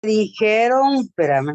dijeron, espérame.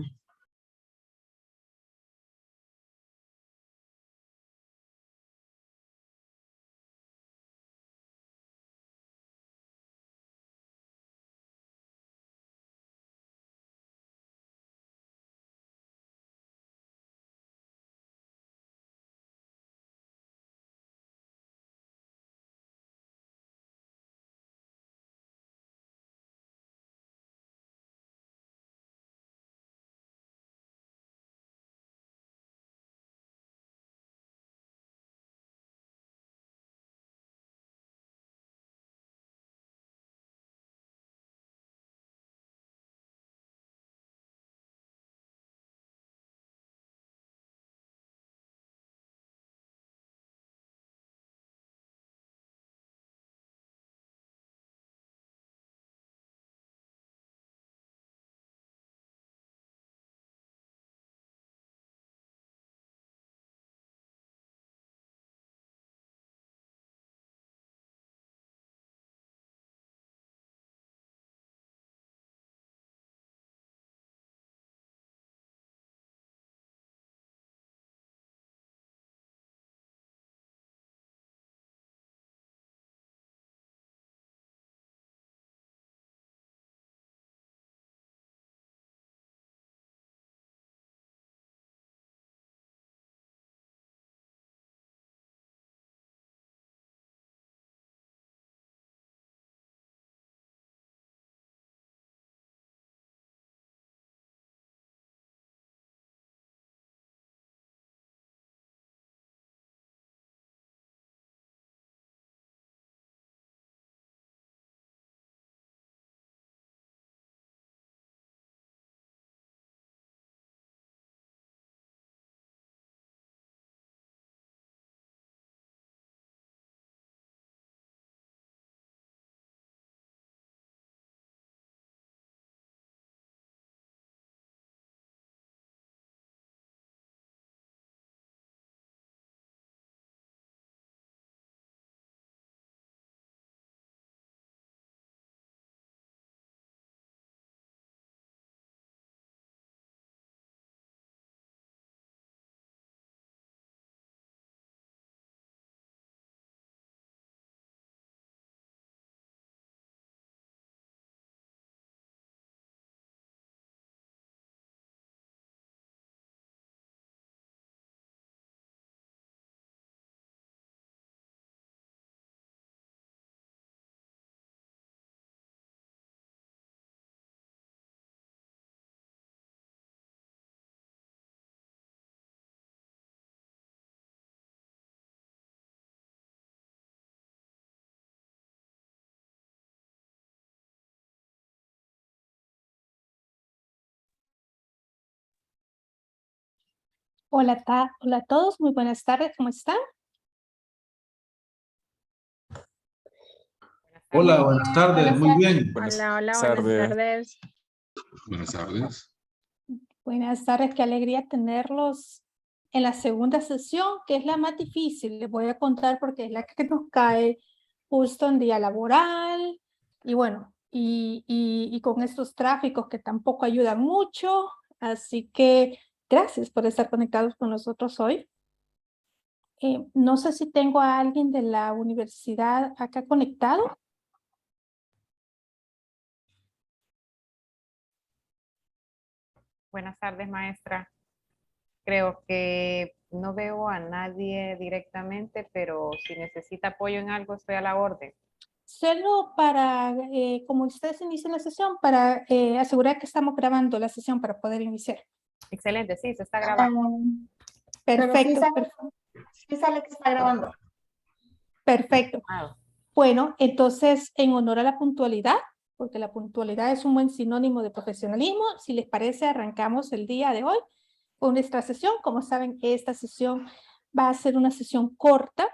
Hola, hola a todos, muy buenas tardes, ¿cómo están? Hola, buenas tardes, muy bien. Hola, buenas tardes. Buenas tardes. Buenas tardes, qué alegría tenerlos en la segunda sesión, que es la más difícil. Les voy a contar porque es la que nos cae justo en día laboral y bueno, y con estos tráficos que tampoco ayudan mucho. Así que gracias por estar conectados con nosotros hoy. No sé si tengo a alguien de la universidad acá conectado. Buenas tardes, maestra. Creo que no veo a nadie directamente, pero si necesita apoyo en algo, estoy a la orden. Solo para, como ustedes inician la sesión, para asegurar que estamos grabando la sesión para poder iniciar. Excelente, sí, se está grabando. Perfecto. Sí sale que está grabando. Perfecto. Bueno, entonces, en honor a la puntualidad, porque la puntualidad es un buen sinónimo de profesionalismo, si les parece, arrancamos el día de hoy con nuestra sesión. Como saben, esta sesión va a ser una sesión corta,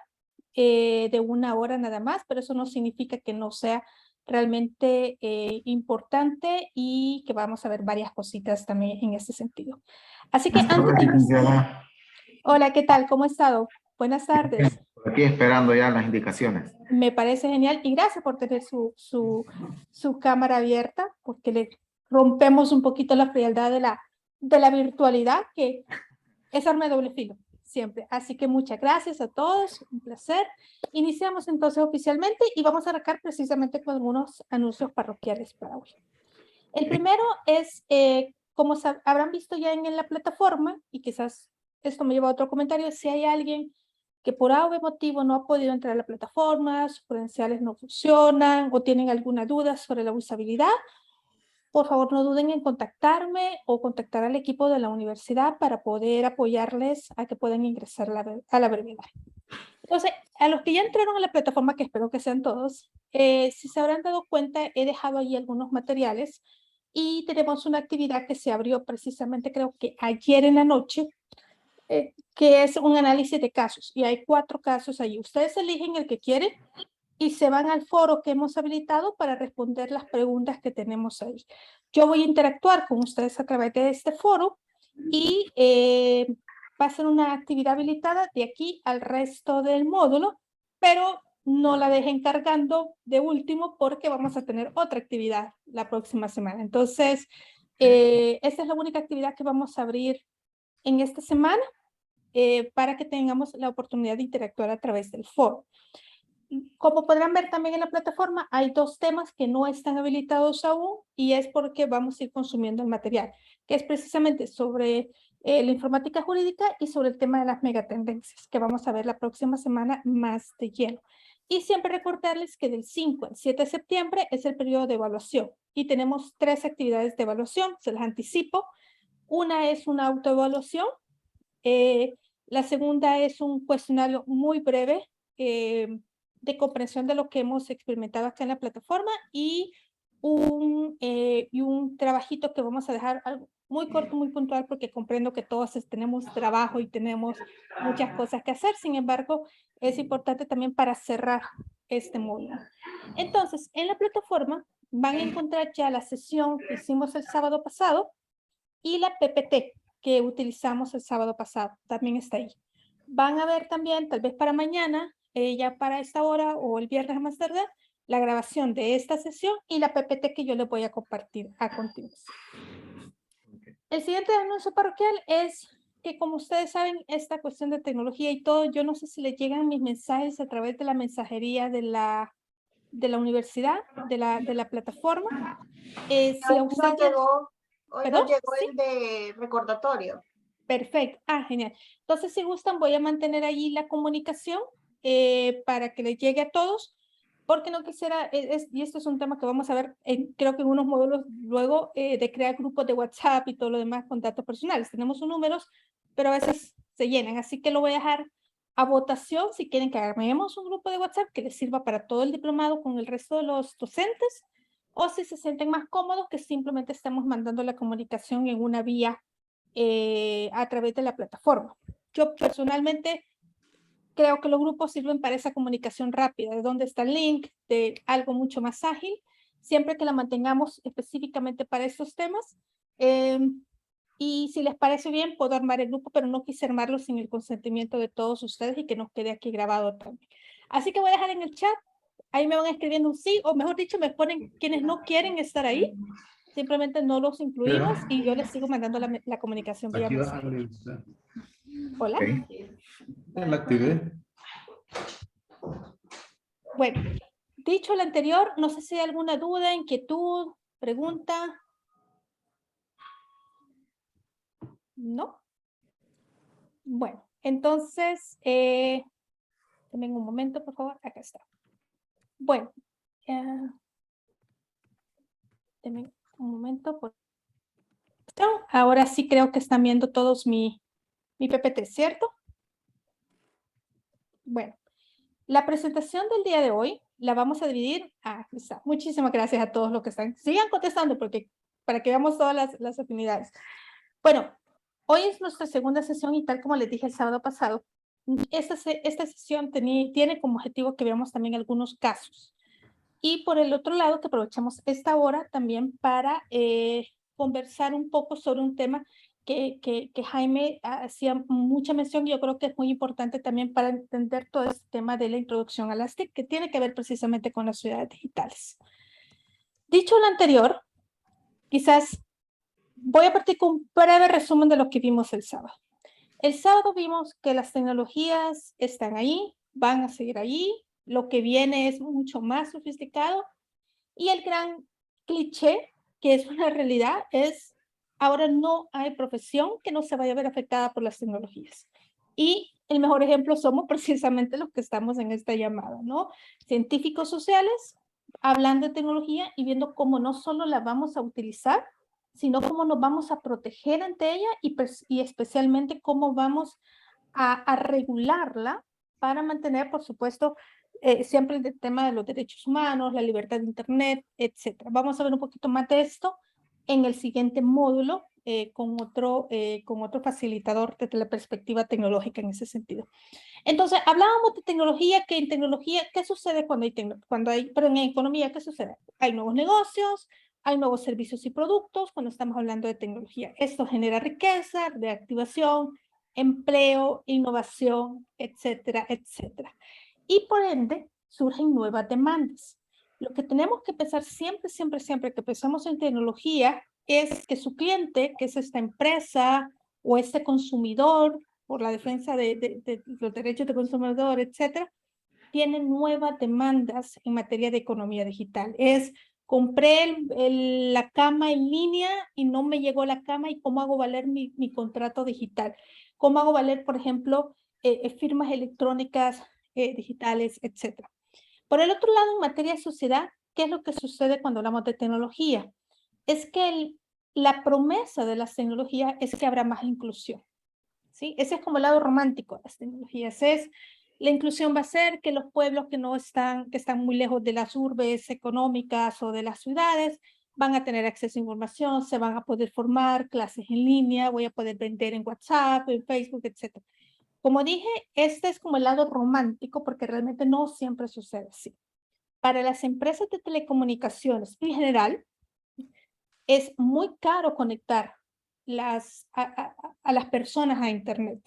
de 1 hora nada más, pero eso no significa que no sea realmente importante y que vamos a ver varias cositas también en ese sentido. Así que antes de iniciar... Hola, ¿qué tal? ¿Cómo ha estado? Buenas tardes. Por aquí esperando ya las indicaciones. Me parece genial y gracias por tener su cámara abierta, porque rompemos un poquito la frialdad de la virtualidad, que es arma de doble filo, siempre. Así que muchas gracias a todos, un placer. Iniciamos entonces oficialmente y vamos a arrancar precisamente con algunos anuncios parroquiales para hoy. El primero es, como habrán visto ya en la plataforma, y quizás esto me lleva a otro comentario, si hay alguien que por algún motivo no ha podido entrar a la plataforma, sus credenciales no funcionan o tienen alguna duda sobre la usabilidad, por favor no duden en contactarme o contactar al equipo de la universidad para poder apoyarles a que puedan ingresar a la brevedad. Entonces, a los que ya entraron a la plataforma, que espero que sean todos, si se habrán dado cuenta, he dejado ahí algunos materiales y tenemos una actividad que se abrió precisamente, creo que ayer en la noche, que es un análisis de casos. Y hay 4 casos ahí. Ustedes eligen el que quieren y se van al foro que hemos habilitado para responder las preguntas que tenemos ahí. Yo voy a interactuar con ustedes a través de este foro y va a ser una actividad habilitada de aquí al resto del módulo, pero no la dejen cargando de último porque vamos a tener otra actividad la próxima semana. Entonces, esta es la única actividad que vamos a abrir en esta semana para que tengamos la oportunidad de interactuar a través del foro. Como podrán ver también en la plataforma, hay 2 temas que no están habilitados aún y es porque vamos a ir consumiendo el material, que es precisamente sobre la informática jurídica y sobre el tema de las megatendencias, que vamos a ver la próxima semana más de lleno. Y siempre recordarles que del 5 al 7 de septiembre es el periodo de evaluación y tenemos 3 actividades de evaluación, se las anticipo. Una es una autoevaluación, la segunda es un cuestionario muy breve de comprensión de lo que hemos experimentado acá en la plataforma y un trabajito que vamos a dejar algo muy corto, muy puntual, porque comprendo que todos tenemos trabajo y tenemos muchas cosas que hacer. Sin embargo, es importante también para cerrar este módulo. Entonces, en la plataforma van a encontrar ya la sesión que hicimos el sábado pasado y la PPT que utilizamos el sábado pasado, también está ahí. Van a ver también, tal vez para mañana, ya para esta hora o el viernes más tarde, la grabación de esta sesión y la PPT que yo les voy a compartir a continuación. El siguiente anuncio parroquial es que, como ustedes saben, esta cuestión de tecnología y todo, yo no sé si les llegan mis mensajes a través de la mensajería de la universidad, de la plataforma. Si a usted Hoy nos llegó el de recordatorio. Perfecto. Genial. Entonces, si gustan, voy a mantener ahí la comunicación para que les llegue a todos, porque no quisiera, y esto es un tema que vamos a ver, creo que en unos módulos luego, de crear grupos de WhatsApp y todo lo demás con datos personales. Tenemos sus números, pero a veces se llenan, así que lo voy a dejar a votación si quieren que armemos un grupo de WhatsApp que les sirva para todo el diplomado con el resto de los docentes, o si se sienten más cómodos, que simplemente estemos mandando la comunicación en una vía a través de la plataforma. Yo personalmente creo que los grupos sirven para esa comunicación rápida, de dónde está el link, de algo mucho más ágil, siempre que la mantengamos específicamente para estos temas. Y si les parece bien, puedo armar el grupo, pero no quise armarlo sin el consentimiento de todos ustedes y que nos quede aquí grabado también. Así que voy a dejar en el chat, ahí me van escribiendo un sí, o mejor dicho, me ponen quienes no quieren estar ahí. Simplemente no los incluimos y yo les sigo mandando la comunicación vía mensaje. Hola. Okay. La activé. Bueno, dicho lo anterior, no sé si hay alguna duda, inquietud, pregunta. ¿No? Bueno, entonces, denme un momento, por favor. Acá está. Bueno, denme un momento. Ahora sí creo que están viendo todos mi PPT, ¿cierto? Bueno, la presentación del día de hoy la vamos a dividir. Está. Muchísimas gracias a todos los que están. Sigan contestando porque para que veamos todas las afinidades. Bueno, hoy es nuestra segunda sesión y tal como les dije el sábado pasado, esta sesión tiene como objetivo que veamos también algunos casos. Y por el otro lado, que aprovechemos esta hora también para conversar un poco sobre un tema que Jaime hacía mucha mención y yo creo que es muy importante también para entender todo este tema de la introducción a las TIC, que tiene que ver precisamente con las ciudades digitales. Dicho lo anterior, quizás voy a partir con un breve resumen de lo que vimos el sábado. El sábado vimos que las tecnologías están ahí, van a seguir ahí, lo que viene es mucho más sofisticado y el gran cliché, que es una realidad, es ahora no hay profesión que no se vaya a ver afectada por las tecnologías. Y el mejor ejemplo somos precisamente los que estamos en esta llamada, ¿no? Científicos sociales hablando de tecnología y viendo cómo no solo la vamos a utilizar, sino cómo nos vamos a proteger ante ella y especialmente cómo vamos a regularla para mantener, por supuesto, siempre el tema de los derechos humanos, la libertad de Internet, etc. Vamos a ver un poquito más de esto en el siguiente módulo con otro facilitador desde la perspectiva tecnológica en ese sentido. Entonces, hablábamos de tecnología, que en tecnología, ¿qué sucede pero en economía, ¿qué sucede? Hay nuevos negocios, hay nuevos servicios y productos cuando estamos hablando de tecnología. Esto genera riqueza, reactivación, empleo, innovación, etcétera, etcétera. Y por ende, surgen nuevas demandas. Lo que tenemos que pensar siempre, siempre, siempre que pensamos en tecnología es que su cliente, que es esta empresa o este consumidor, por la defensa de los derechos del consumidor, etcétera, tiene nuevas demandas en materia de economía digital. Compré la cama en línea y no me llegó la cama y cómo hago valer mi contrato digital. Cómo hago valer, por ejemplo, firmas electrónicas digitales, etc. Por el otro lado, en materia de sociedad, ¿qué es lo que sucede cuando hablamos de tecnología? Es que la promesa de las tecnologías es que habrá más inclusión. ¿Sí? Ese es como el lado romántico de las tecnologías. La inclusión va a ser que los pueblos que están muy lejos de las urbes económicas o de las ciudades, van a tener acceso a información, se van a poder formar, clases en línea, voy a poder vender en WhatsApp, en Facebook, etc. Como dije, este es como el lado romántico porque realmente no siempre sucede así. Para las empresas de telecomunicaciones en general, es muy caro conectar a las personas a Internet.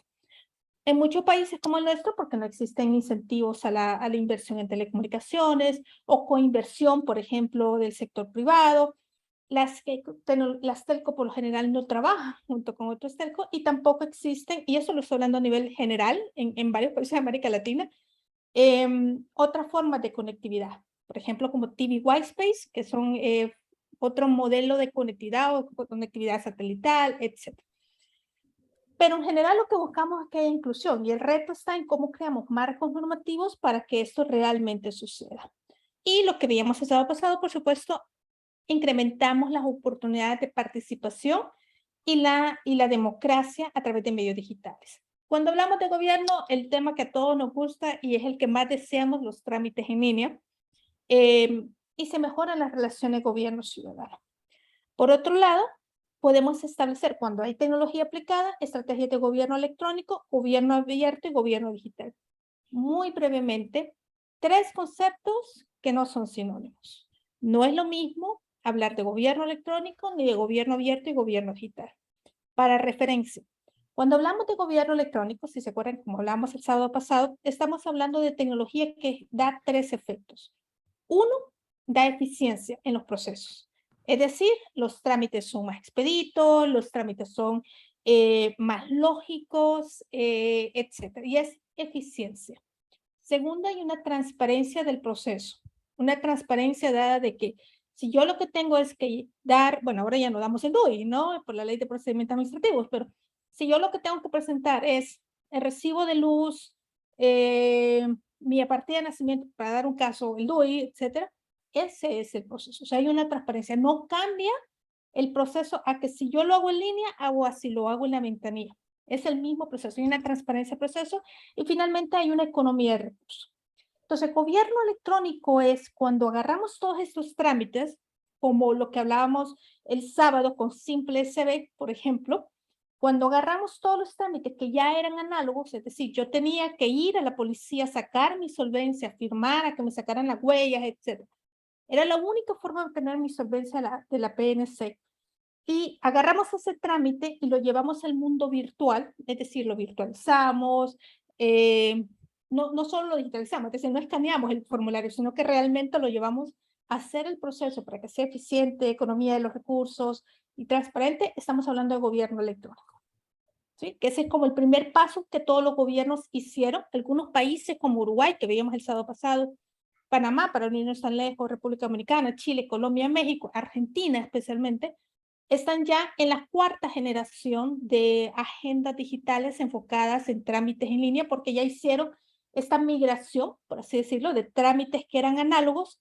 En muchos países como el nuestro, porque no existen incentivos a la inversión en telecomunicaciones o coinversión, por ejemplo, del sector privado. Las telco por lo general no trabajan junto con otros telcos y tampoco existen, y eso lo estoy hablando a nivel general en varios países de América Latina, otras formas de conectividad. Por ejemplo, como TV Whitespace, que son otro modelo de conectividad o conectividad satelital, etc. Pero en general lo que buscamos es que haya inclusión y el reto está en cómo creamos marcos normativos para que esto realmente suceda. Y lo que veíamos el sábado pasado, por supuesto, incrementamos las oportunidades de participación y la democracia a través de medios digitales. Cuando hablamos de gobierno, el tema que a todos nos gusta y es el que más deseamos, los trámites en línea, y se mejoran las relaciones gobierno-ciudadano. Por otro lado, podemos establecer, cuando hay tecnología aplicada, estrategias de gobierno electrónico, gobierno abierto y gobierno digital. Muy brevemente, 3 conceptos que no son sinónimos. No es lo mismo hablar de gobierno electrónico ni de gobierno abierto y gobierno digital. Para referencia, cuando hablamos de gobierno electrónico, si se acuerdan, como hablamos el sábado pasado, estamos hablando de tecnología que da 3 efectos. 1, da eficiencia en los procesos. Es decir, los trámites son más expeditos, los trámites son más lógicos, etc. Y es eficiencia. Segunda, hay una transparencia del proceso. Una transparencia dada de que si yo lo que tengo es que dar, bueno, ahora ya no damos el DUI, ¿no? Por la ley de procedimientos administrativos, pero si yo lo que tengo que presentar es el recibo de luz, mi partida de nacimiento, para dar un caso, el DUI, etcétera, ese es el proceso. O sea, hay una transparencia. No cambia el proceso a que si yo lo hago en línea, hago así, lo hago en la ventanilla. Es el mismo proceso. Hay una transparencia del proceso y finalmente hay una economía de recursos. Entonces, gobierno electrónico es cuando agarramos todos estos trámites, como lo que hablábamos el sábado con Simple SB, por ejemplo, cuando agarramos todos los trámites que ya eran análogos, es decir, yo tenía que ir a la policía, sacar mi solvencia, firmar, a que me sacaran las huellas, etc. Era la única forma de obtener mi solvencia de la PNC. Y agarramos ese trámite y lo llevamos al mundo virtual, es decir, lo virtualizamos, no solo lo digitalizamos, es decir, no escaneamos el formulario, sino que realmente lo llevamos hacer el proceso para que sea eficiente, economía de los recursos y transparente, estamos hablando de gobierno electrónico. ¿Sí? Que ese es como el primer paso que todos los gobiernos hicieron. Algunos países como Uruguay, que veíamos el sábado pasado, Panamá, para no irnos tan lejos, República Dominicana, Chile, Colombia, México, Argentina especialmente, están ya en la cuarta generación de agendas digitales enfocadas en trámites en línea, porque ya hicieron esta migración, por así decirlo, de trámites que eran análogos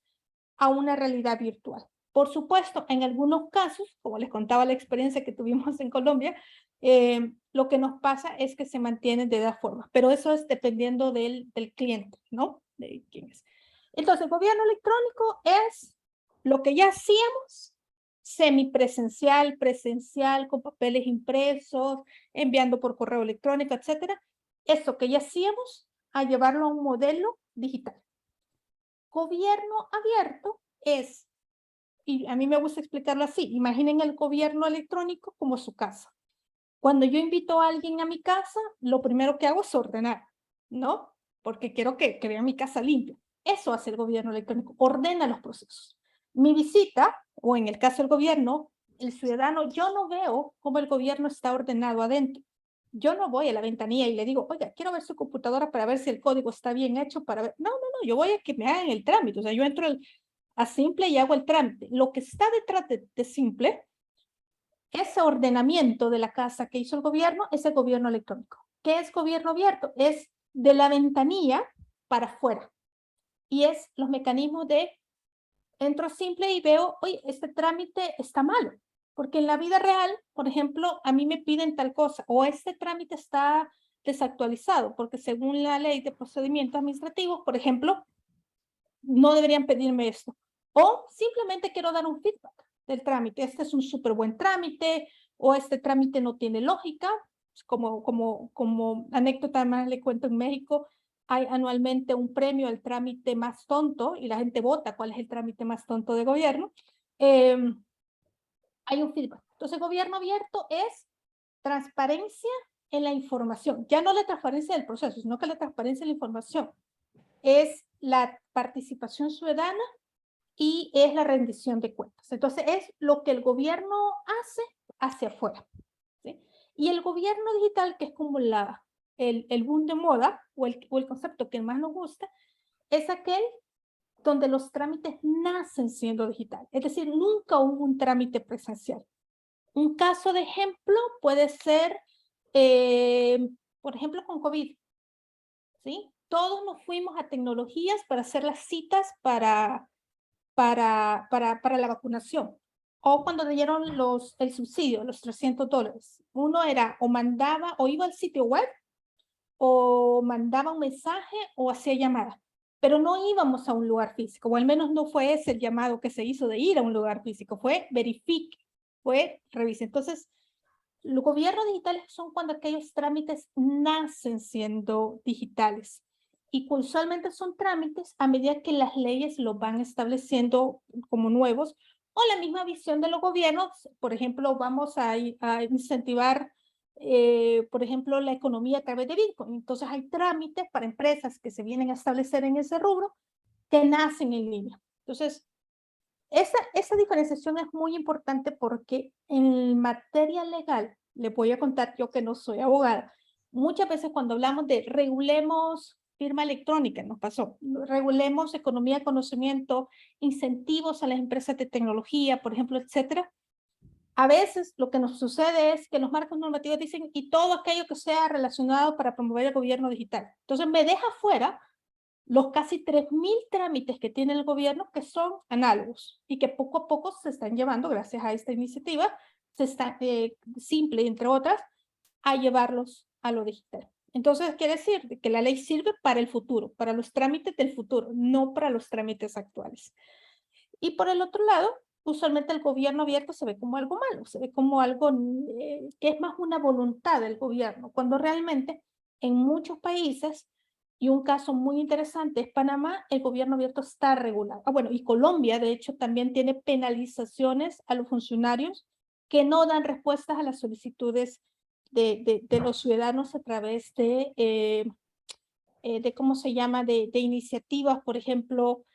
a una realidad virtual. Por supuesto, en algunos casos, como les contaba la experiencia que tuvimos en Colombia, lo que nos pasa es que se mantienen de todas formas, pero eso es dependiendo del cliente, ¿no? De quién es. Entonces, el gobierno electrónico es lo que ya hacíamos, semipresencial, presencial, con papeles impresos, enviando por correo electrónico, etcétera. Eso que ya hacíamos, a llevarlo a un modelo digital. Gobierno abierto es, y a mí me gusta explicarlo así, imaginen el gobierno electrónico como su casa. Cuando yo invito a alguien a mi casa, lo primero que hago es ordenar, ¿no? Porque quiero que vean mi casa limpia. Eso hace el gobierno electrónico, ordena los procesos. Mi visita, o en el caso del gobierno, el ciudadano, yo no veo cómo el gobierno está ordenado adentro. Yo no voy a la ventanilla y le digo, oiga, quiero ver su computadora para ver si el código está bien hecho, para ver. No, yo voy a que me hagan el trámite. O sea, yo entro a Simple y hago el trámite. Lo que está detrás de Simple, ese ordenamiento de la casa que hizo el gobierno, es el gobierno electrónico. ¿Qué es gobierno abierto? Es de la ventanilla para afuera. Y es los mecanismos de, entro a Simple y veo, oye, este trámite está malo. Porque en la vida real, por ejemplo, a mí me piden tal cosa, o este trámite está desactualizado, porque según la ley de procedimientos administrativos, por ejemplo, no deberían pedirme esto. O simplemente quiero dar un feedback del trámite. Este es un súper buen trámite, o este trámite no tiene lógica. Como anécdota más le cuento, en México hay anualmente un premio al trámite más tonto, y la gente vota cuál es el trámite más tonto de gobierno. Hay un feedback. Entonces, gobierno abierto es transparencia en la información. Ya no la transparencia del proceso, sino que la transparencia en la información. Es la participación ciudadana y es la rendición de cuentas. Entonces, es lo que el gobierno hace hacia afuera, ¿sí? Y el gobierno digital, que es como el boom de moda, o el concepto que más nos gusta, es aquel donde los trámites nacen siendo digital. Es decir, nunca hubo un trámite presencial. Un caso de ejemplo puede ser, por ejemplo, con COVID, ¿sí? Todos nos fuimos a tecnologías para hacer las citas para la vacunación. O cuando dieron el subsidio, los $300. Uno era o mandaba, o iba al sitio web, o mandaba un mensaje, o hacía llamada. Pero no íbamos a un lugar físico, o al menos no fue ese el llamado que se hizo de ir a un lugar físico, fue verifique, fue revise. Entonces, los gobiernos digitales son cuando aquellos trámites nacen siendo digitales. Y usualmente son trámites a medida que las leyes los van estableciendo como nuevos, o la misma visión de los gobiernos. Por ejemplo, vamos a incentivar, por ejemplo, la economía a través de Bitcoin. Entonces hay trámites para empresas que se vienen a establecer en ese rubro que nacen en línea. Entonces, esa diferenciación es muy importante, porque en materia legal, le voy a contar yo que no soy abogada, muchas veces cuando hablamos de regulemos firma electrónica, nos pasó, regulemos economía de conocimiento, incentivos a las empresas de tecnología, por ejemplo, etcétera. A veces lo que nos sucede es que los marcos normativos dicen, y todo aquello que sea relacionado para promover el gobierno digital. Entonces me deja fuera los casi 3.000 trámites que tiene el gobierno, que son análogos y que poco a poco se están llevando, gracias a esta iniciativa, Simple, entre otras, a llevarlos a lo digital. Entonces, quiere decir que la ley sirve para el futuro, para los trámites del futuro, no para los trámites actuales. Y por el otro lado, usualmente el gobierno abierto se ve como algo malo, se ve como algo que es más una voluntad del gobierno, cuando realmente en muchos países, y un caso muy interesante es Panamá, el gobierno abierto está regulado. Bueno, y Colombia, de hecho, también tiene penalizaciones a los funcionarios que no dan respuestas a las solicitudes de los ciudadanos a través de ¿cómo se llama? De iniciativas, por ejemplo,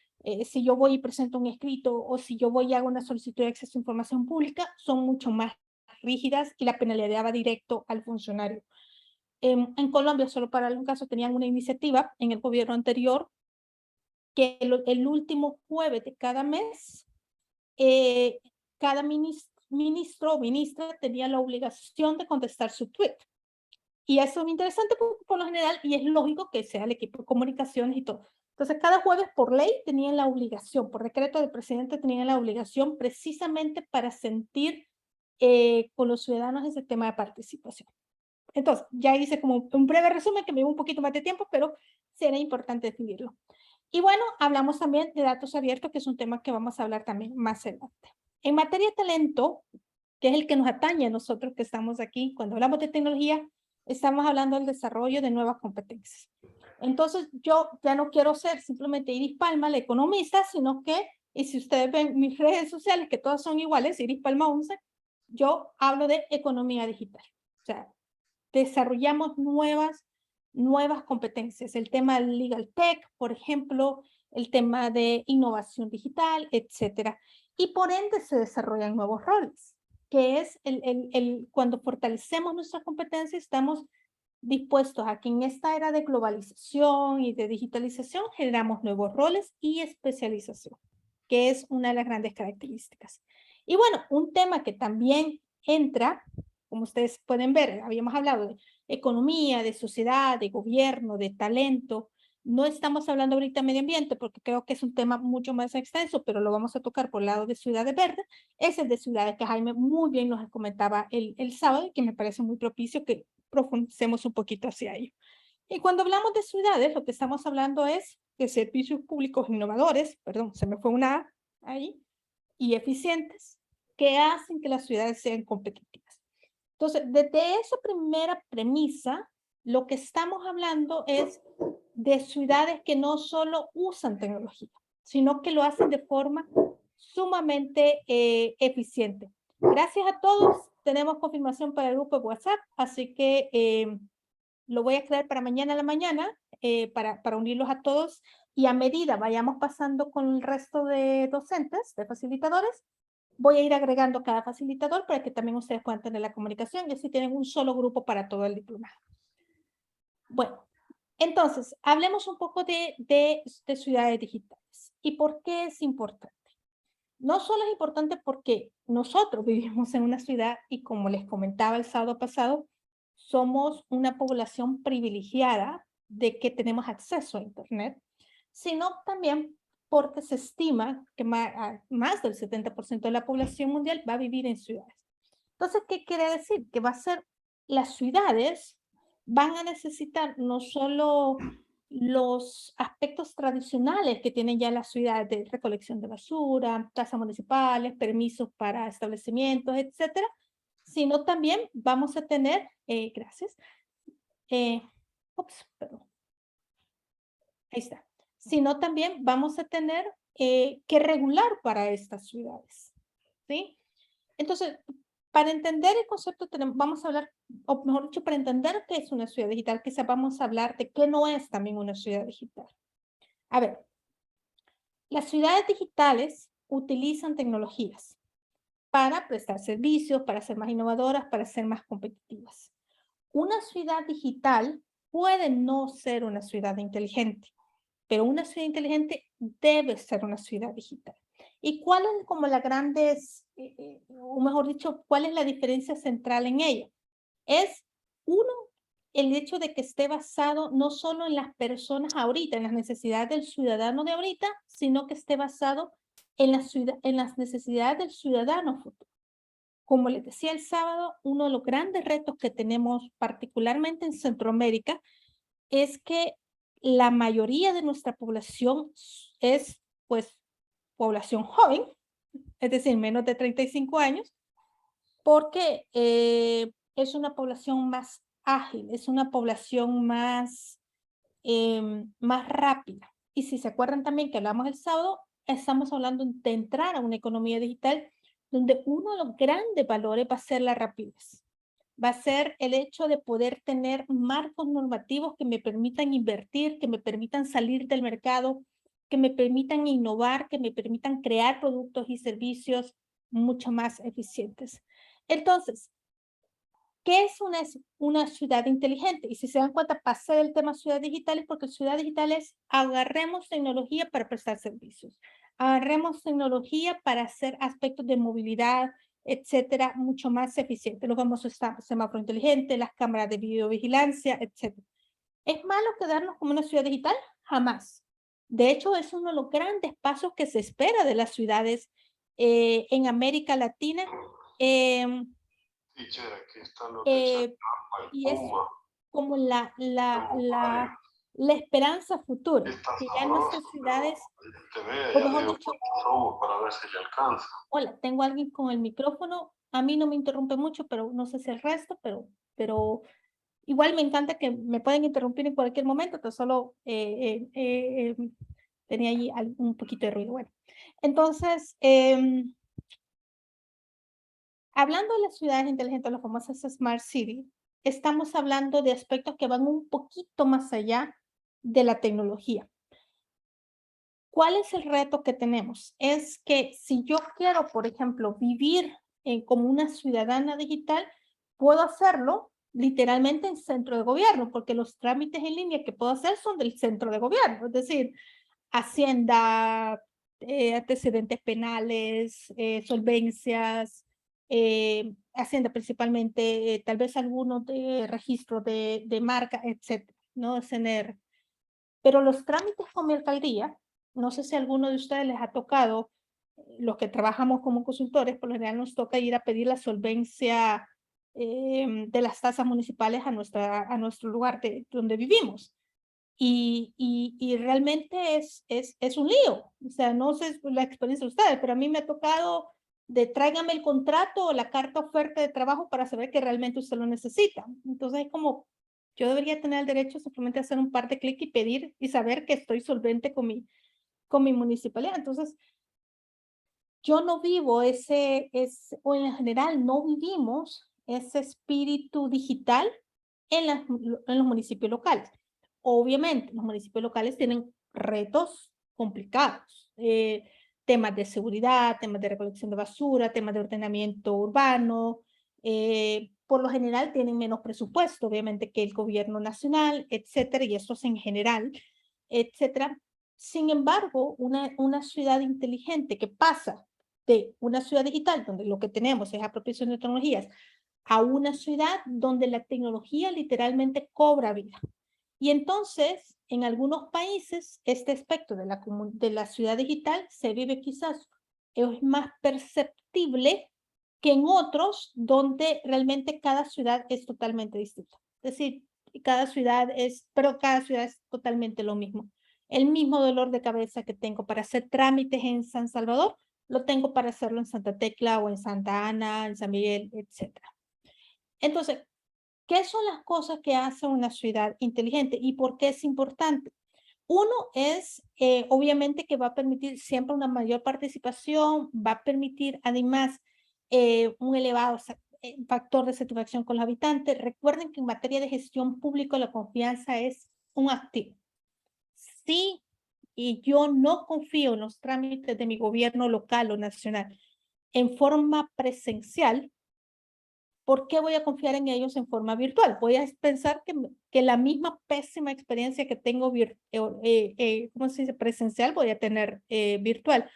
si yo voy y presento un escrito o si yo voy y hago una solicitud de acceso a información pública, son mucho más rígidas y la penalidad va directo al funcionario. En Colombia, solo para algún caso, tenían una iniciativa en el gobierno anterior que el último jueves de cada mes, cada ministro o ministra tenía la obligación de contestar su tweet. Y eso es interesante por lo general, y es lógico que sea el equipo de comunicaciones y todo. Entonces, cada jueves por ley tenían la obligación, por decreto del presidente tenían la obligación precisamente para sentir con los ciudadanos ese tema de participación. Entonces, ya hice como un breve resumen que me dio un poquito más de tiempo, pero será importante definirlo. Y bueno, hablamos también de datos abiertos, que es un tema que vamos a hablar también más adelante. En materia de talento, que es el que nos atañe a nosotros que estamos aquí, cuando hablamos de tecnología, estamos hablando del desarrollo de nuevas competencias. Entonces, yo ya no quiero ser simplemente Iris Palma, la economista, sino que, y si ustedes ven mis redes sociales, que todas son iguales, Iris Palma 11, yo hablo de economía digital. O sea, desarrollamos nuevas competencias. El tema del legal tech, por ejemplo, el tema de innovación digital, etcétera. Y por ende se desarrollan nuevos roles, que es cuando fortalecemos nuestras competencias, estamos dispuestos a que en esta era de globalización y de digitalización generamos nuevos roles y especialización, que es una de las grandes características. Y bueno, un tema que también entra, como ustedes pueden ver, habíamos hablado de economía, de sociedad, de gobierno, de talento. No estamos hablando ahorita de medio ambiente porque creo que es un tema mucho más extenso, pero lo vamos a tocar por el lado de ciudades verdes. Es el de ciudades que Jaime muy bien nos comentaba el sábado y que me parece muy propicio que profundicemos un poquito hacia ello. Y cuando hablamos de ciudades, lo que estamos hablando es de servicios públicos innovadores, perdón, se me fue una A ahí, y eficientes, que hacen que las ciudades sean competitivas. Entonces, desde esa primera premisa, lo que estamos hablando es de ciudades que no solo usan tecnología, sino que lo hacen de forma sumamente eficiente. Gracias a todos, tenemos confirmación para el grupo de WhatsApp, así que lo voy a crear para mañana a la mañana, para unirlos a todos, y a medida vayamos pasando con el resto de docentes, de facilitadores, voy a ir agregando cada facilitador para que también ustedes puedan tener la comunicación y así tienen un solo grupo para todo el diplomado. Bueno, entonces, hablemos un poco de ciudades digitales. ¿Y por qué es importante? No solo es importante porque nosotros vivimos en una ciudad y como les comentaba el sábado pasado, somos una población privilegiada de que tenemos acceso a Internet, sino también porque se estima que más del 70% de la población mundial va a vivir en ciudades. Entonces, ¿qué quiere decir? Que las ciudades van a necesitar no solo los aspectos tradicionales que tienen ya las ciudades de recolección de basura, tasas municipales, permisos para establecimientos, etcétera, sino también vamos a tener, gracias, perdón, ahí está, sino también vamos a tener que regular para estas ciudades, ¿sí? Entonces, para entender el concepto, vamos a hablar, o mejor dicho, para entender qué es una ciudad digital, quizás vamos a hablar de qué no es también una ciudad digital. A ver, las ciudades digitales utilizan tecnologías para prestar servicios, para ser más innovadoras, para ser más competitivas. Una ciudad digital puede no ser una ciudad inteligente, pero una ciudad inteligente debe ser una ciudad digital. ¿Y cuál es como la o mejor dicho, cuál es la diferencia central en ella? Es, uno, el hecho de que esté basado no solo en las personas ahorita, en las necesidades del ciudadano de ahorita, sino que esté basado en las necesidades del ciudadano futuro. Como les decía el sábado, uno de los grandes retos que tenemos, particularmente en Centroamérica, es que la mayoría de nuestra población es, pues, población joven, es decir, menos de 35 años, porque es una población más ágil, es una población más rápida. Y si se acuerdan también que hablamos el sábado, estamos hablando de entrar a una economía digital donde uno de los grandes valores va a ser la rapidez. Va a ser el hecho de poder tener marcos normativos que me permitan invertir, que me permitan salir del mercado que me permitan innovar, que me permitan crear productos y servicios mucho más eficientes. Entonces, ¿qué es una ciudad inteligente? Y si se dan cuenta, pasé del tema ciudad digital porque ciudad digital es agarremos tecnología para prestar servicios. Agarremos tecnología para hacer aspectos de movilidad, etcétera, mucho más eficientes. Los famosos semáforos inteligentes, las cámaras de videovigilancia, etcétera. ¿Es malo quedarnos como una ciudad digital? Jamás. De hecho, es uno de los grandes pasos que se espera de las ciudades en América Latina. Y es como la esperanza futura, que ya nuestras ciudades, o mejor dicho, hola, tengo a alguien con el micrófono, a mí no me interrumpe mucho, pero no sé si el resto, pero igual me encanta que me pueden interrumpir en cualquier momento, pero solo tenía allí un poquito de ruido. Bueno, entonces, hablando de las ciudades inteligentes, las famosas Smart City, estamos hablando de aspectos que van un poquito más allá de la tecnología. ¿Cuál es el reto que tenemos? Es que si yo quiero, por ejemplo, vivir como una ciudadana digital, puedo hacerlo literalmente en centro de gobierno, porque los trámites en línea que puedo hacer son del centro de gobierno, es decir, Hacienda, antecedentes penales, solvencias, Hacienda principalmente, tal vez algunos de registro de marca, etcétera, ¿no? CNR. Pero los trámites con mi alcaldía, no sé si a alguno de ustedes les ha tocado, los que trabajamos como consultores, por lo general nos toca ir a pedir la solvencia de las tasas municipales a nuestro lugar donde vivimos. Y realmente es un lío. O sea, no sé la experiencia de ustedes, pero a mí me ha tocado de tráigame el contrato o la carta oferta de trabajo para saber que realmente usted lo necesita. Entonces es como, yo debería tener el derecho simplemente a hacer un par de clics y pedir y saber que estoy solvente con mi municipalidad. Entonces, yo no vivo o en general no vivimos ese espíritu digital en los municipios locales. Obviamente, los municipios locales tienen retos complicados, temas de seguridad, temas de recolección de basura, temas de ordenamiento urbano, por lo general tienen menos presupuesto, obviamente, que el gobierno nacional, etcétera, y eso es en general, etcétera. Sin embargo, una ciudad inteligente que pasa de una ciudad digital, donde lo que tenemos es apropiación de tecnologías, a una ciudad donde la tecnología literalmente cobra vida. Y entonces, en algunos países, este aspecto de la ciudad digital se vive quizás, es más perceptible que en otros donde realmente cada ciudad es totalmente distinta. Es decir, cada ciudad es totalmente lo mismo. El mismo dolor de cabeza que tengo para hacer trámites en San Salvador, lo tengo para hacerlo en Santa Tecla o en Santa Ana, en San Miguel, etc. Entonces, ¿qué son las cosas que hace una ciudad inteligente y por qué es importante? Uno es, obviamente, que va a permitir siempre una mayor participación, va a permitir además un elevado factor de satisfacción con los habitantes. Recuerden que en materia de gestión pública la confianza es un activo. Sí, y yo no confío en los trámites de mi gobierno local o nacional en forma presencial, ¿por qué voy a confiar en ellos en forma virtual? Voy a pensar que la misma pésima experiencia que tengo ¿cómo se dice? Presencial, voy a tener virtual.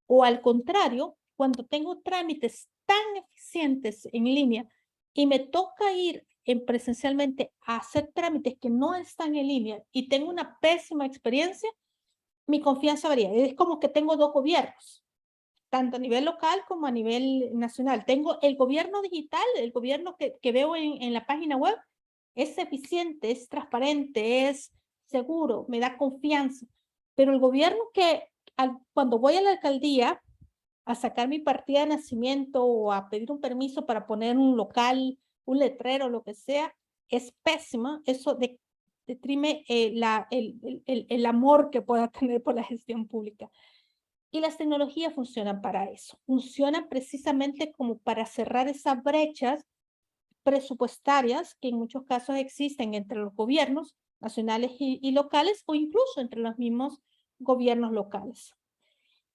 O al contrario, cuando tengo trámites tan eficientes en línea y me toca ir presencialmente a hacer trámites que no están en línea y tengo una pésima experiencia, mi confianza varía. Es como que tengo dos gobiernos, tanto a nivel local como a nivel nacional. Tengo el gobierno digital, el gobierno que veo en la página web, es eficiente, es transparente, es seguro, me da confianza. Pero el gobierno cuando voy a la alcaldía a sacar mi partida de nacimiento o a pedir un permiso para poner un local, un letrero, lo que sea, es pésima. Eso deprime el amor que pueda tener por la gestión pública. Y las tecnologías funcionan para eso. Funcionan precisamente como para cerrar esas brechas presupuestarias que en muchos casos existen entre los gobiernos nacionales y locales o incluso entre los mismos gobiernos locales.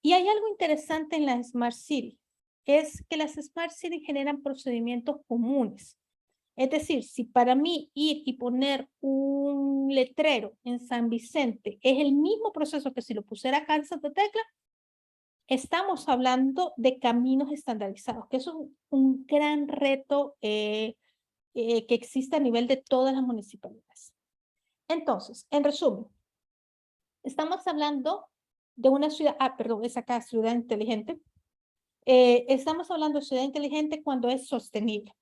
Y hay algo interesante en la Smart City, es que las Smart City generan procedimientos comunes. Es decir, si para mí ir y poner un letrero en San Vicente es el mismo proceso que si lo pusiera acá en Santa Tecla, estamos hablando de caminos estandarizados, que es un gran reto que existe a nivel de todas las municipalidades. Entonces, en resumen, estamos hablando de una ciudad, perdón, es acá ciudad inteligente. Estamos hablando de ciudad inteligente cuando es sostenible.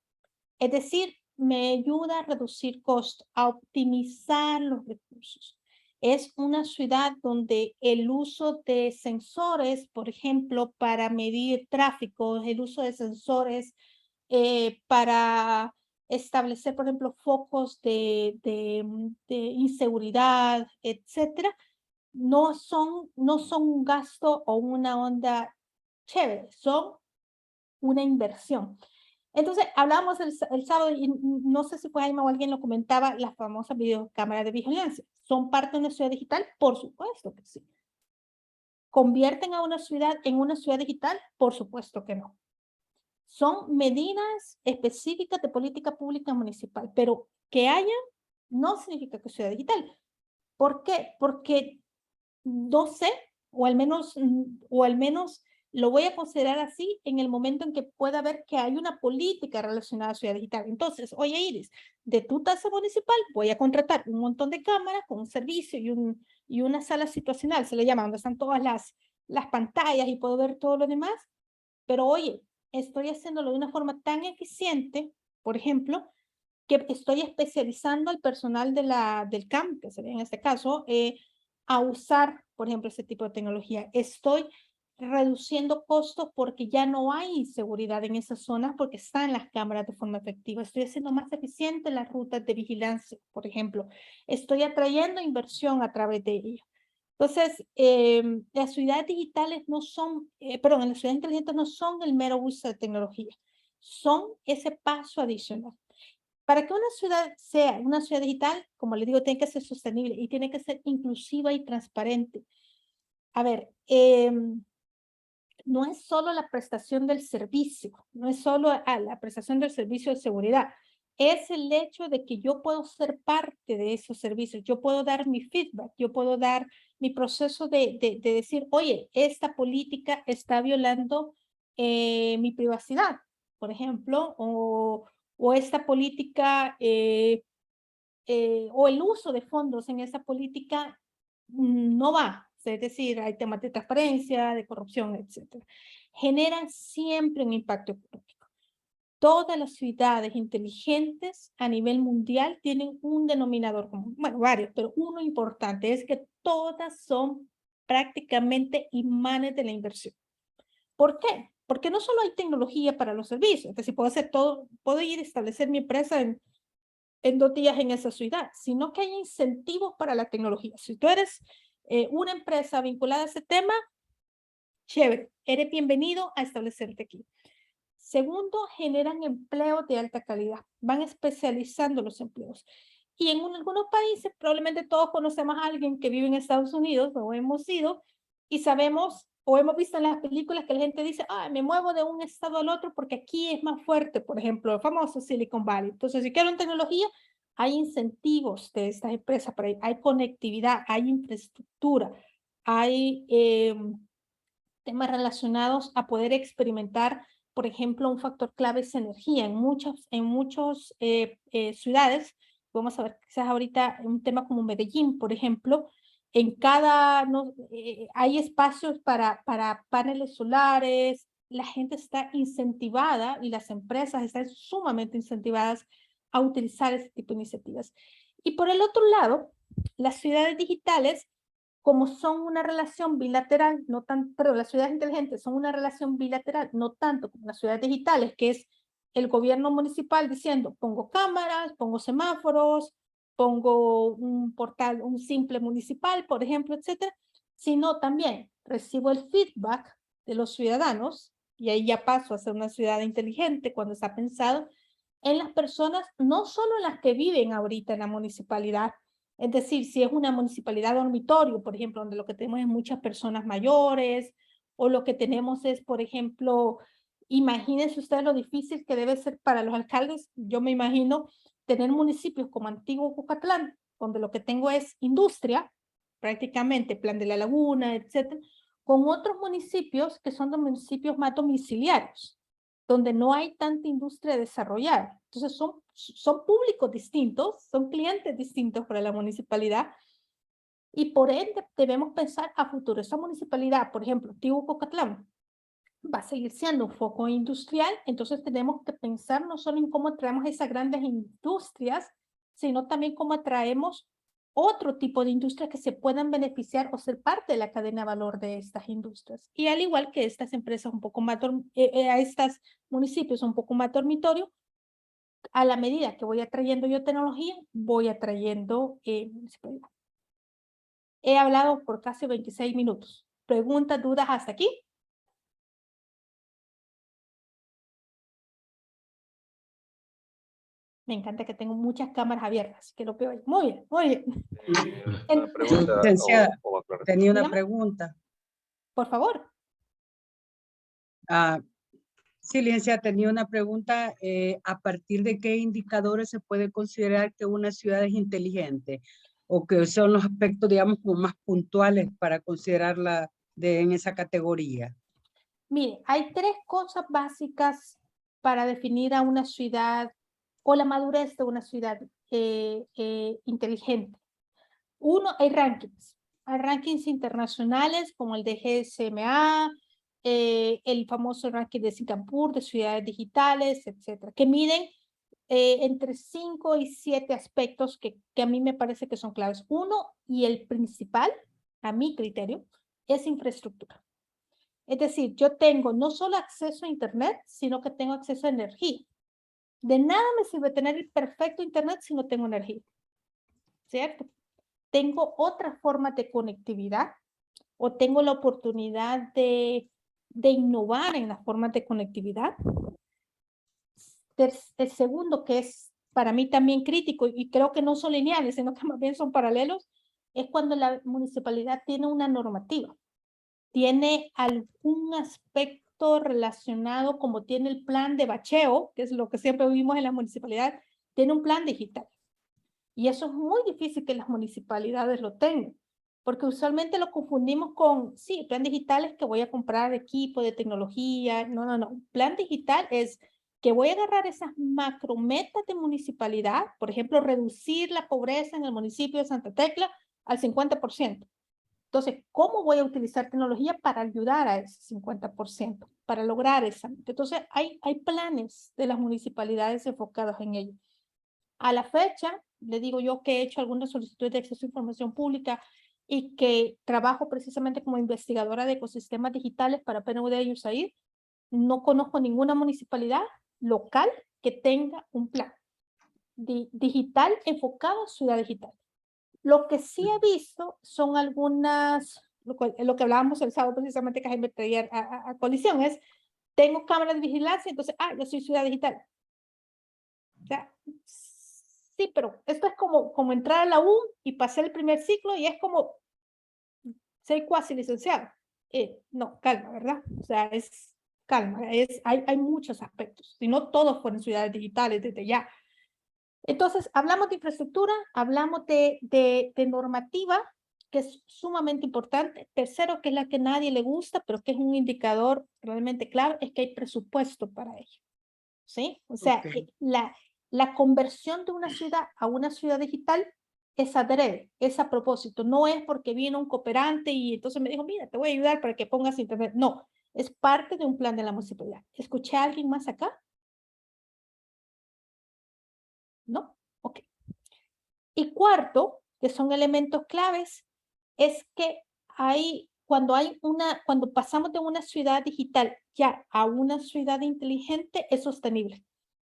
Es decir, me ayuda a reducir costos, a optimizar los recursos. Es una ciudad donde el uso de sensores, por ejemplo, para medir tráfico, el uso de sensores para establecer, por ejemplo, focos de inseguridad, etcétera, no son un gasto o una onda chévere, son una inversión. Entonces, hablábamos el sábado, y no sé si fue Jaime o alguien lo comentaba, las famosas videocámaras de vigilancia. ¿Son parte de una ciudad digital? Por supuesto que sí. ¿Convierten a una ciudad en una ciudad digital? Por supuesto que no. Son medidas específicas de política pública municipal, pero que haya no significa que sea digital. ¿Por qué? Porque no sé, o al menos lo voy a considerar así en el momento en que pueda ver que hay una política relacionada a ciudad digital. Entonces, oye Iris, de tu tasa municipal voy a contratar un montón de cámaras con un servicio y una sala situacional, se le llama, donde están todas las pantallas y puedo ver todo lo demás, pero oye, estoy haciéndolo de una forma tan eficiente, por ejemplo, que estoy especializando al personal del CAM, que sería en este caso, a usar, por ejemplo, ese tipo de tecnología. Estoy reduciendo costos porque ya no hay inseguridad en esas zonas porque están las cámaras de forma efectiva. Estoy haciendo más eficientes las rutas de vigilancia, por ejemplo. Estoy atrayendo inversión a través de ello. Entonces, las ciudades digitales no son, perdón, las ciudades inteligentes no son el mero uso de tecnología, son ese paso adicional. Para que una ciudad sea una ciudad digital, como les digo, tiene que ser sostenible y tiene que ser inclusiva y transparente. A ver, no es solo la prestación del servicio, no es solo la prestación del servicio de seguridad, es el hecho de que yo puedo ser parte de esos servicios, yo puedo dar mi feedback, yo puedo dar mi proceso de decir, oye, esta política está violando mi privacidad, por ejemplo, o esta política o el uso de fondos en esa política no va. Es decir, hay temas de transparencia, de corrupción, etc. Generan siempre un impacto económico. Todas las ciudades inteligentes a nivel mundial tienen un denominador común. Bueno, varios, pero uno importante es que todas son prácticamente imanes de la inversión. ¿Por qué? Porque no solo hay tecnología para los servicios, es decir, puedo hacer todo, puedo ir a establecer mi empresa en 2 días en esa ciudad, sino que hay incentivos para la tecnología. Si tú eres una empresa vinculada a ese tema, chévere, eres bienvenido a establecerte aquí. Segundo, generan empleos de alta calidad, van especializando los empleos. Y en algunos países, probablemente todos conocemos a alguien que vive en Estados Unidos, o hemos ido, y sabemos, o hemos visto en las películas que la gente dice, me muevo de un estado al otro porque aquí es más fuerte, por ejemplo, el famoso Silicon Valley. Entonces, si quiero tecnología, hay incentivos de estas empresas, para hay conectividad, hay infraestructura, hay temas relacionados a poder experimentar, por ejemplo, un factor clave es energía. En muchas ciudades, vamos a ver quizás ahorita un tema como Medellín, por ejemplo, en cada, hay espacios para paneles solares, la gente está incentivada y las empresas están sumamente incentivadas a utilizar ese tipo de iniciativas. Y por el otro lado, las ciudades digitales, como son una relación bilateral, pero las ciudades inteligentes son una relación bilateral, no tanto como las ciudades digitales, que es el gobierno municipal diciendo, pongo cámaras, pongo semáforos, pongo un portal, un simple municipal, por ejemplo, etcétera, sino también recibo el feedback de los ciudadanos, y ahí ya paso a ser una ciudad inteligente cuando está pensado en las personas, no solo en las que viven ahorita en la municipalidad, Es decir, si es una municipalidad dormitorio, por ejemplo, donde lo que tenemos es muchas personas mayores, o lo que tenemos es, por ejemplo, imagínense ustedes lo difícil que debe ser para los alcaldes. Yo me imagino tener municipios como Antiguo Cucatlán, donde lo que tengo es industria, prácticamente Plan de la Laguna, etcétera, con otros municipios que son los municipios más domiciliarios, donde no hay tanta industria desarrollada. Entonces son públicos distintos, son clientes distintos para la municipalidad, y por ende debemos pensar a futuro. Esa municipalidad, por ejemplo, Antiguo Cucatlán, va a seguir siendo un foco industrial, entonces tenemos que pensar no solo en cómo atraemos esas grandes industrias, sino también cómo atraemos otro tipo de industrias que se puedan beneficiar o ser parte de la cadena de valor de estas industrias. Y al igual que estas empresas un poco más, a estos municipios un poco más dormitorio, a la medida que voy atrayendo yo tecnología, voy atrayendo municipalidad. He hablado por casi 26 minutos. ¿Preguntas, dudas hasta aquí? Me encanta que tengo muchas cámaras abiertas, que lo veo ahí. Muy bien, muy bien. Una pregunta Licenciada, o aclaración. tenía una Dígame. pregunta. Por favor. Sí, licenciada, tenía una pregunta. ¿A partir de qué indicadores se puede considerar que una ciudad es inteligente? ¿O que son los aspectos, digamos, como más puntuales para considerarla en esa categoría? Mire, hay tres cosas básicas para definir a una ciudad o la madurez de una ciudad inteligente. Uno, hay rankings internacionales como el de GSMA, el famoso ranking de Singapur de ciudades digitales, etcétera, que miden entre 5 y 7 aspectos que a mí me parece que son claves. Uno, y el principal, a mi criterio, es infraestructura. Es decir, yo tengo no solo acceso a Internet, sino que tengo acceso a energía. De nada me sirve tener el perfecto Internet si no tengo energía, ¿cierto? Tengo otra forma de conectividad o tengo la oportunidad de innovar en las formas de conectividad. El segundo, que es para mí también crítico, y creo que no son lineales, sino que más bien son paralelos, es cuando la municipalidad tiene una normativa, tiene algún aspecto relacionado, como tiene el plan de bacheo, que es lo que siempre vimos en la municipalidad, tiene un plan digital. Y eso es muy difícil que las municipalidades lo tengan, porque usualmente lo confundimos con, sí, plan digital es que voy a comprar equipo de tecnología. No. Plan digital es que voy a agarrar esas macrometas de municipalidad, por ejemplo, reducir la pobreza en el municipio de Santa Tecla al 50%. Entonces, ¿cómo voy a utilizar tecnología para ayudar a ese 50%, para lograr esa meta? Entonces, hay planes de las municipalidades enfocados en ello. A la fecha, le digo yo que he hecho algunas solicitudes de acceso a información pública y que trabajo precisamente como investigadora de ecosistemas digitales para PNUD y USAID. No conozco ninguna municipalidad local que tenga un plan digital enfocado a ciudad digital. Lo que sí he visto son algunas, lo que hablábamos el sábado precisamente que Jaime traía a colisión, es, tengo cámaras de vigilancia, entonces, yo soy ciudad digital. O sea, sí, pero esto es como entrar a la U y pasar el primer ciclo y es como ser cuasi licenciado. No, calma, ¿verdad? O sea, calma, hay muchos aspectos, si no todos fueron ciudades digitales desde ya. Entonces, hablamos de infraestructura, hablamos de normativa, que es sumamente importante. Tercero, que es la que a nadie le gusta, pero que es un indicador realmente claro, es que hay presupuesto para ello. ¿Sí? O sea, la conversión de una ciudad a una ciudad digital es adrede, es a propósito. No es porque vino un cooperante y entonces me dijo, mira, te voy a ayudar para que pongas internet. No, es parte de un plan de la municipalidad. ¿Escuché a alguien más acá? ¿No? Ok. Y cuarto, que son elementos claves, es que cuando pasamos de una ciudad digital ya a una ciudad inteligente, es sostenible.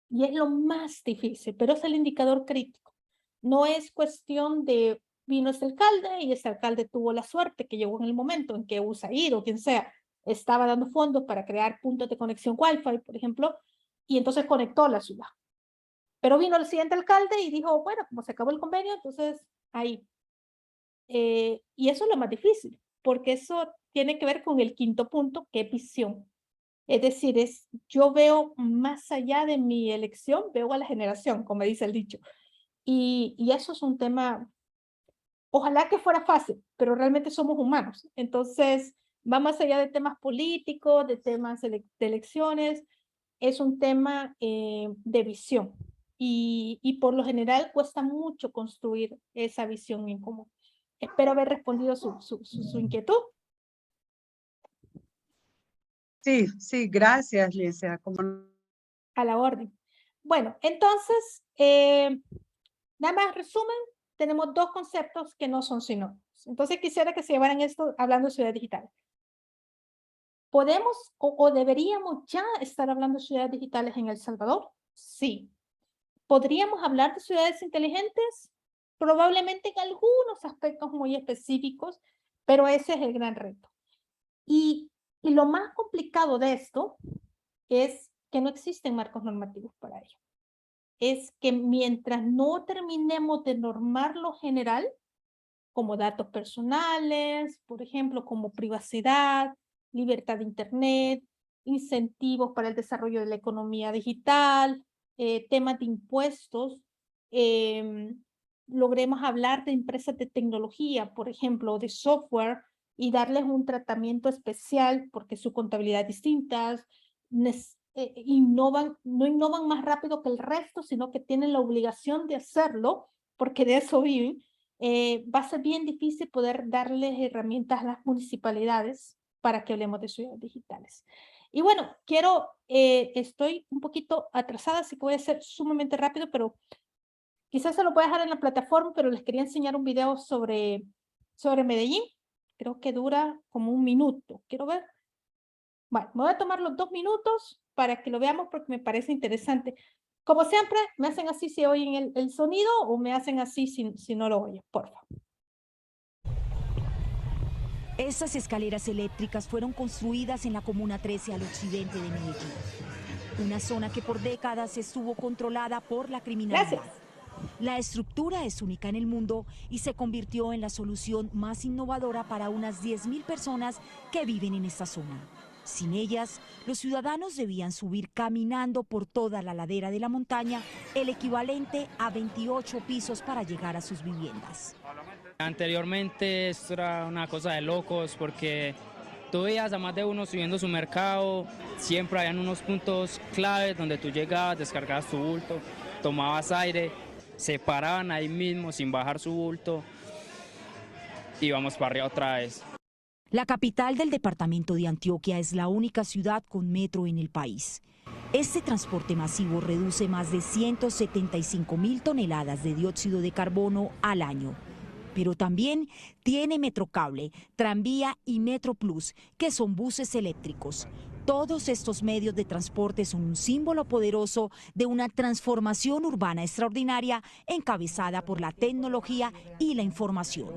Y es lo más difícil, pero es el indicador crítico. No es cuestión de, vino este alcalde y este alcalde tuvo la suerte que llegó en el momento en que USAID o quien sea estaba dando fondos para crear puntos de conexión Wi-Fi, por ejemplo, y entonces conectó la ciudad. Pero vino el siguiente alcalde y dijo, bueno, como se acabó el convenio, entonces ahí. Y eso es lo más difícil, porque eso tiene que ver con el quinto punto, que es visión. Es decir, yo veo más allá de mi elección, veo a la generación, como dice el dicho. Y eso es un tema, ojalá que fuera fácil, pero realmente somos humanos. Entonces, va más allá de temas políticos, de temas de elecciones, es un tema de visión. Y por lo general cuesta mucho construir esa visión en común. Espero haber respondido su inquietud. Sí, sí, gracias, licenciada. Como... A la orden. Bueno, entonces, nada más resumen, tenemos dos conceptos que no son sinónimos. Entonces quisiera que se llevaran esto hablando de ciudades digitales. ¿Podemos o deberíamos ya estar hablando de ciudades digitales en El Salvador? Sí. ¿Podríamos hablar de ciudades inteligentes? Probablemente en algunos aspectos muy específicos, pero ese es el gran reto. Y lo más complicado de esto es que no existen marcos normativos para ello. Es que mientras no terminemos de normar lo general, como datos personales, por ejemplo, como privacidad, libertad de Internet, incentivos para el desarrollo de la economía digital, temas de impuestos, logremos hablar de empresas de tecnología, por ejemplo, de software, y darles un tratamiento especial porque su contabilidad es distinta, no innovan más rápido que el resto, sino que tienen la obligación de hacerlo, porque de eso viven. Va a ser bien difícil poder darles herramientas a las municipalidades para que hablemos de ciudades digitales. Y bueno, estoy un poquito atrasada, así que voy a ser sumamente rápido, pero quizás se lo voy a dejar en la plataforma, pero les quería enseñar un video sobre Medellín. Creo que dura como 1 minuto. Quiero ver. Bueno, me voy a tomar los 2 minutos para que lo veamos porque me parece interesante. Como siempre, me hacen así si oyen el sonido o me hacen así si no lo oyen, por favor. Estas escaleras eléctricas fueron construidas en la Comuna 13 al occidente de Medellín, una zona que por décadas estuvo controlada por la criminalidad. Gracias. La estructura es única en el mundo y se convirtió en la solución más innovadora para unas 10.000 personas que viven en esta zona. Sin ellas, los ciudadanos debían subir caminando por toda la ladera de la montaña, el equivalente a 28 pisos para llegar a sus viviendas. Anteriormente esto era una cosa de locos porque tú veías a más de uno subiendo su mercado, siempre habían unos puntos claves donde tú llegabas, descargabas tu bulto, tomabas aire, se paraban ahí mismo sin bajar su bulto y íbamos para arriba otra vez. La capital del departamento de Antioquia es la única ciudad con metro en el país. Este transporte masivo reduce más de 175.000 toneladas de dióxido de carbono al año. Pero también tiene Metrocable, Tranvía y Metroplus, que son buses eléctricos. Todos estos medios de transporte son un símbolo poderoso de una transformación urbana extraordinaria encabezada por la tecnología y la información.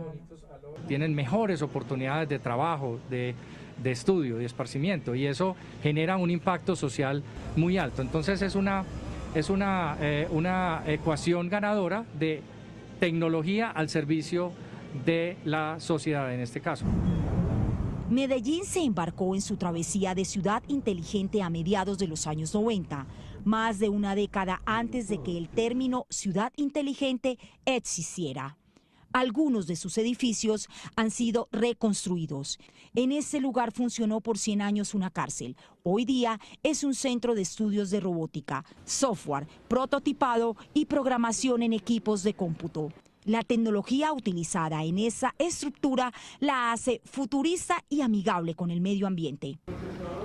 Tienen mejores oportunidades de trabajo, de estudio, de esparcimiento, y eso genera un impacto social muy alto. Entonces es una ecuación ganadora de tecnología al servicio de la sociedad en este caso. Medellín se embarcó en su travesía de ciudad inteligente a mediados de los años 90, más de una década antes de que el término ciudad inteligente existiera. Algunos de sus edificios han sido reconstruidos. En ese lugar funcionó por 100 años una cárcel. Hoy día es un centro de estudios de robótica, software, prototipado y programación en equipos de cómputo. La tecnología utilizada en esa estructura la hace futurista y amigable con el medio ambiente.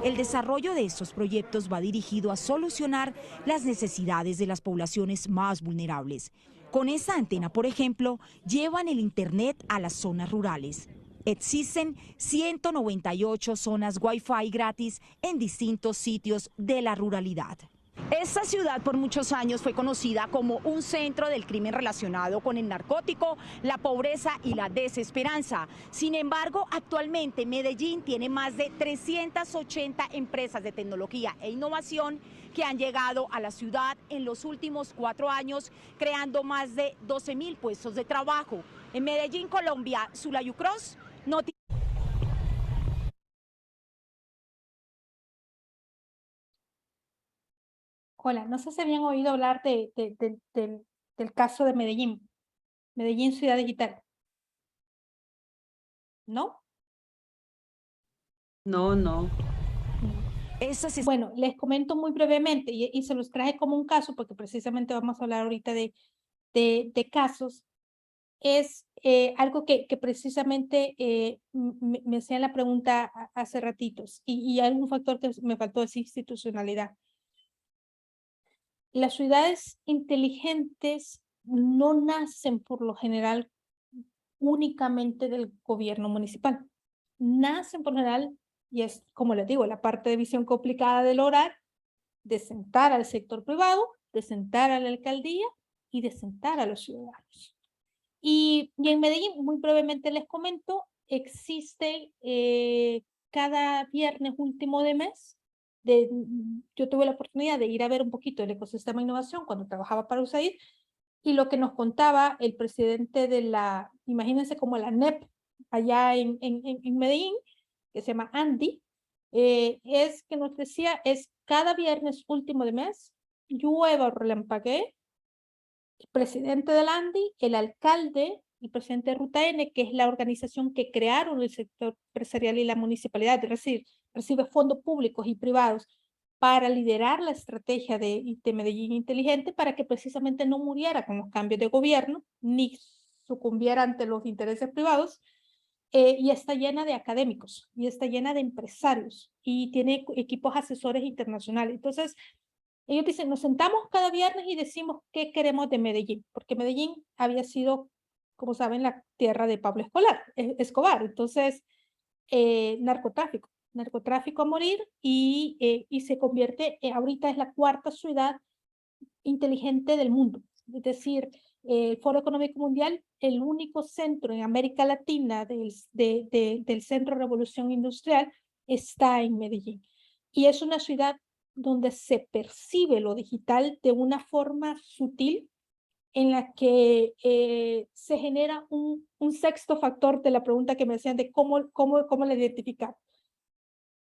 El desarrollo de estos proyectos va dirigido a solucionar las necesidades de las poblaciones más vulnerables. Con esa antena, por ejemplo, llevan el Internet a las zonas rurales. Existen 198 zonas Wi-Fi gratis en distintos sitios de la ruralidad. Esta ciudad por muchos años fue conocida como un centro del crimen relacionado con el narcótico, la pobreza y la desesperanza. Sin embargo, actualmente Medellín tiene más de 380 empresas de tecnología e innovación que han llegado a la ciudad en los últimos 4 años, creando más de 12.000 puestos de trabajo. En Medellín, Colombia, Zulayu Cross, Noticias. Hola, no sé si habían oído hablar del caso de Medellín, Medellín Ciudad Digital. ¿No? No, no. Bueno, les comento muy brevemente y se los traje como un caso porque precisamente vamos a hablar ahorita de casos. Es algo que precisamente me hacían la pregunta hace ratitos y hay un factor que me faltó, es institucionalidad. Las ciudades inteligentes no nacen por lo general únicamente del gobierno municipal. Nacen por lo general, y es como les digo, la parte de visión complicada de lograr, de sentar al sector privado, de sentar a la alcaldía y de sentar a los ciudadanos. Y en Medellín, muy brevemente les comento, existe cada viernes último de mes, yo tuve la oportunidad de ir a ver un poquito el ecosistema de innovación cuando trabajaba para USAID, y lo que nos contaba el presidente de la, imagínense como la NEP, allá en Medellín, que se llama Andy, es que nos decía, es cada viernes último de mes, llueva o relampaguee, el presidente del Andy, el alcalde, el presidente de Ruta N, que es la organización que crearon el sector empresarial y la municipalidad, es decir, recibe fondos públicos y privados para liderar la estrategia de Medellín Inteligente para que precisamente no muriera con los cambios de gobierno, ni sucumbiera ante los intereses privados, y está llena de académicos, y está llena de empresarios, y tiene equipos asesores internacionales. Entonces, ellos dicen, nos sentamos cada viernes y decimos qué queremos de Medellín, porque Medellín había sido, como saben, la tierra de Pablo Escobar. Entonces, narcotráfico a morir y se convierte, ahorita es la 4ª ciudad inteligente del mundo. Es decir, el Foro Económico Mundial, el único centro en América Latina del Centro de Revolución Industrial está en Medellín. Y es una ciudad donde se percibe lo digital de una forma sutil en la que se genera un sexto factor de la pregunta que me hacían de cómo la identificar.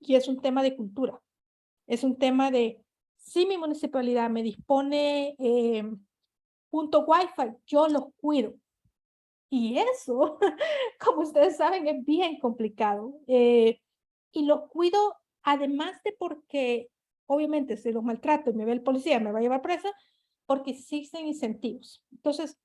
Y es un tema de cultura. Es un tema de, si mi municipalidad me dispone punto Wi-Fi, yo los cuido. Y eso, como ustedes saben, es bien complicado. Y los cuido además de porque, obviamente, si los maltrato y me ve el policía, me va a llevar presa, porque existen incentivos. Entonces,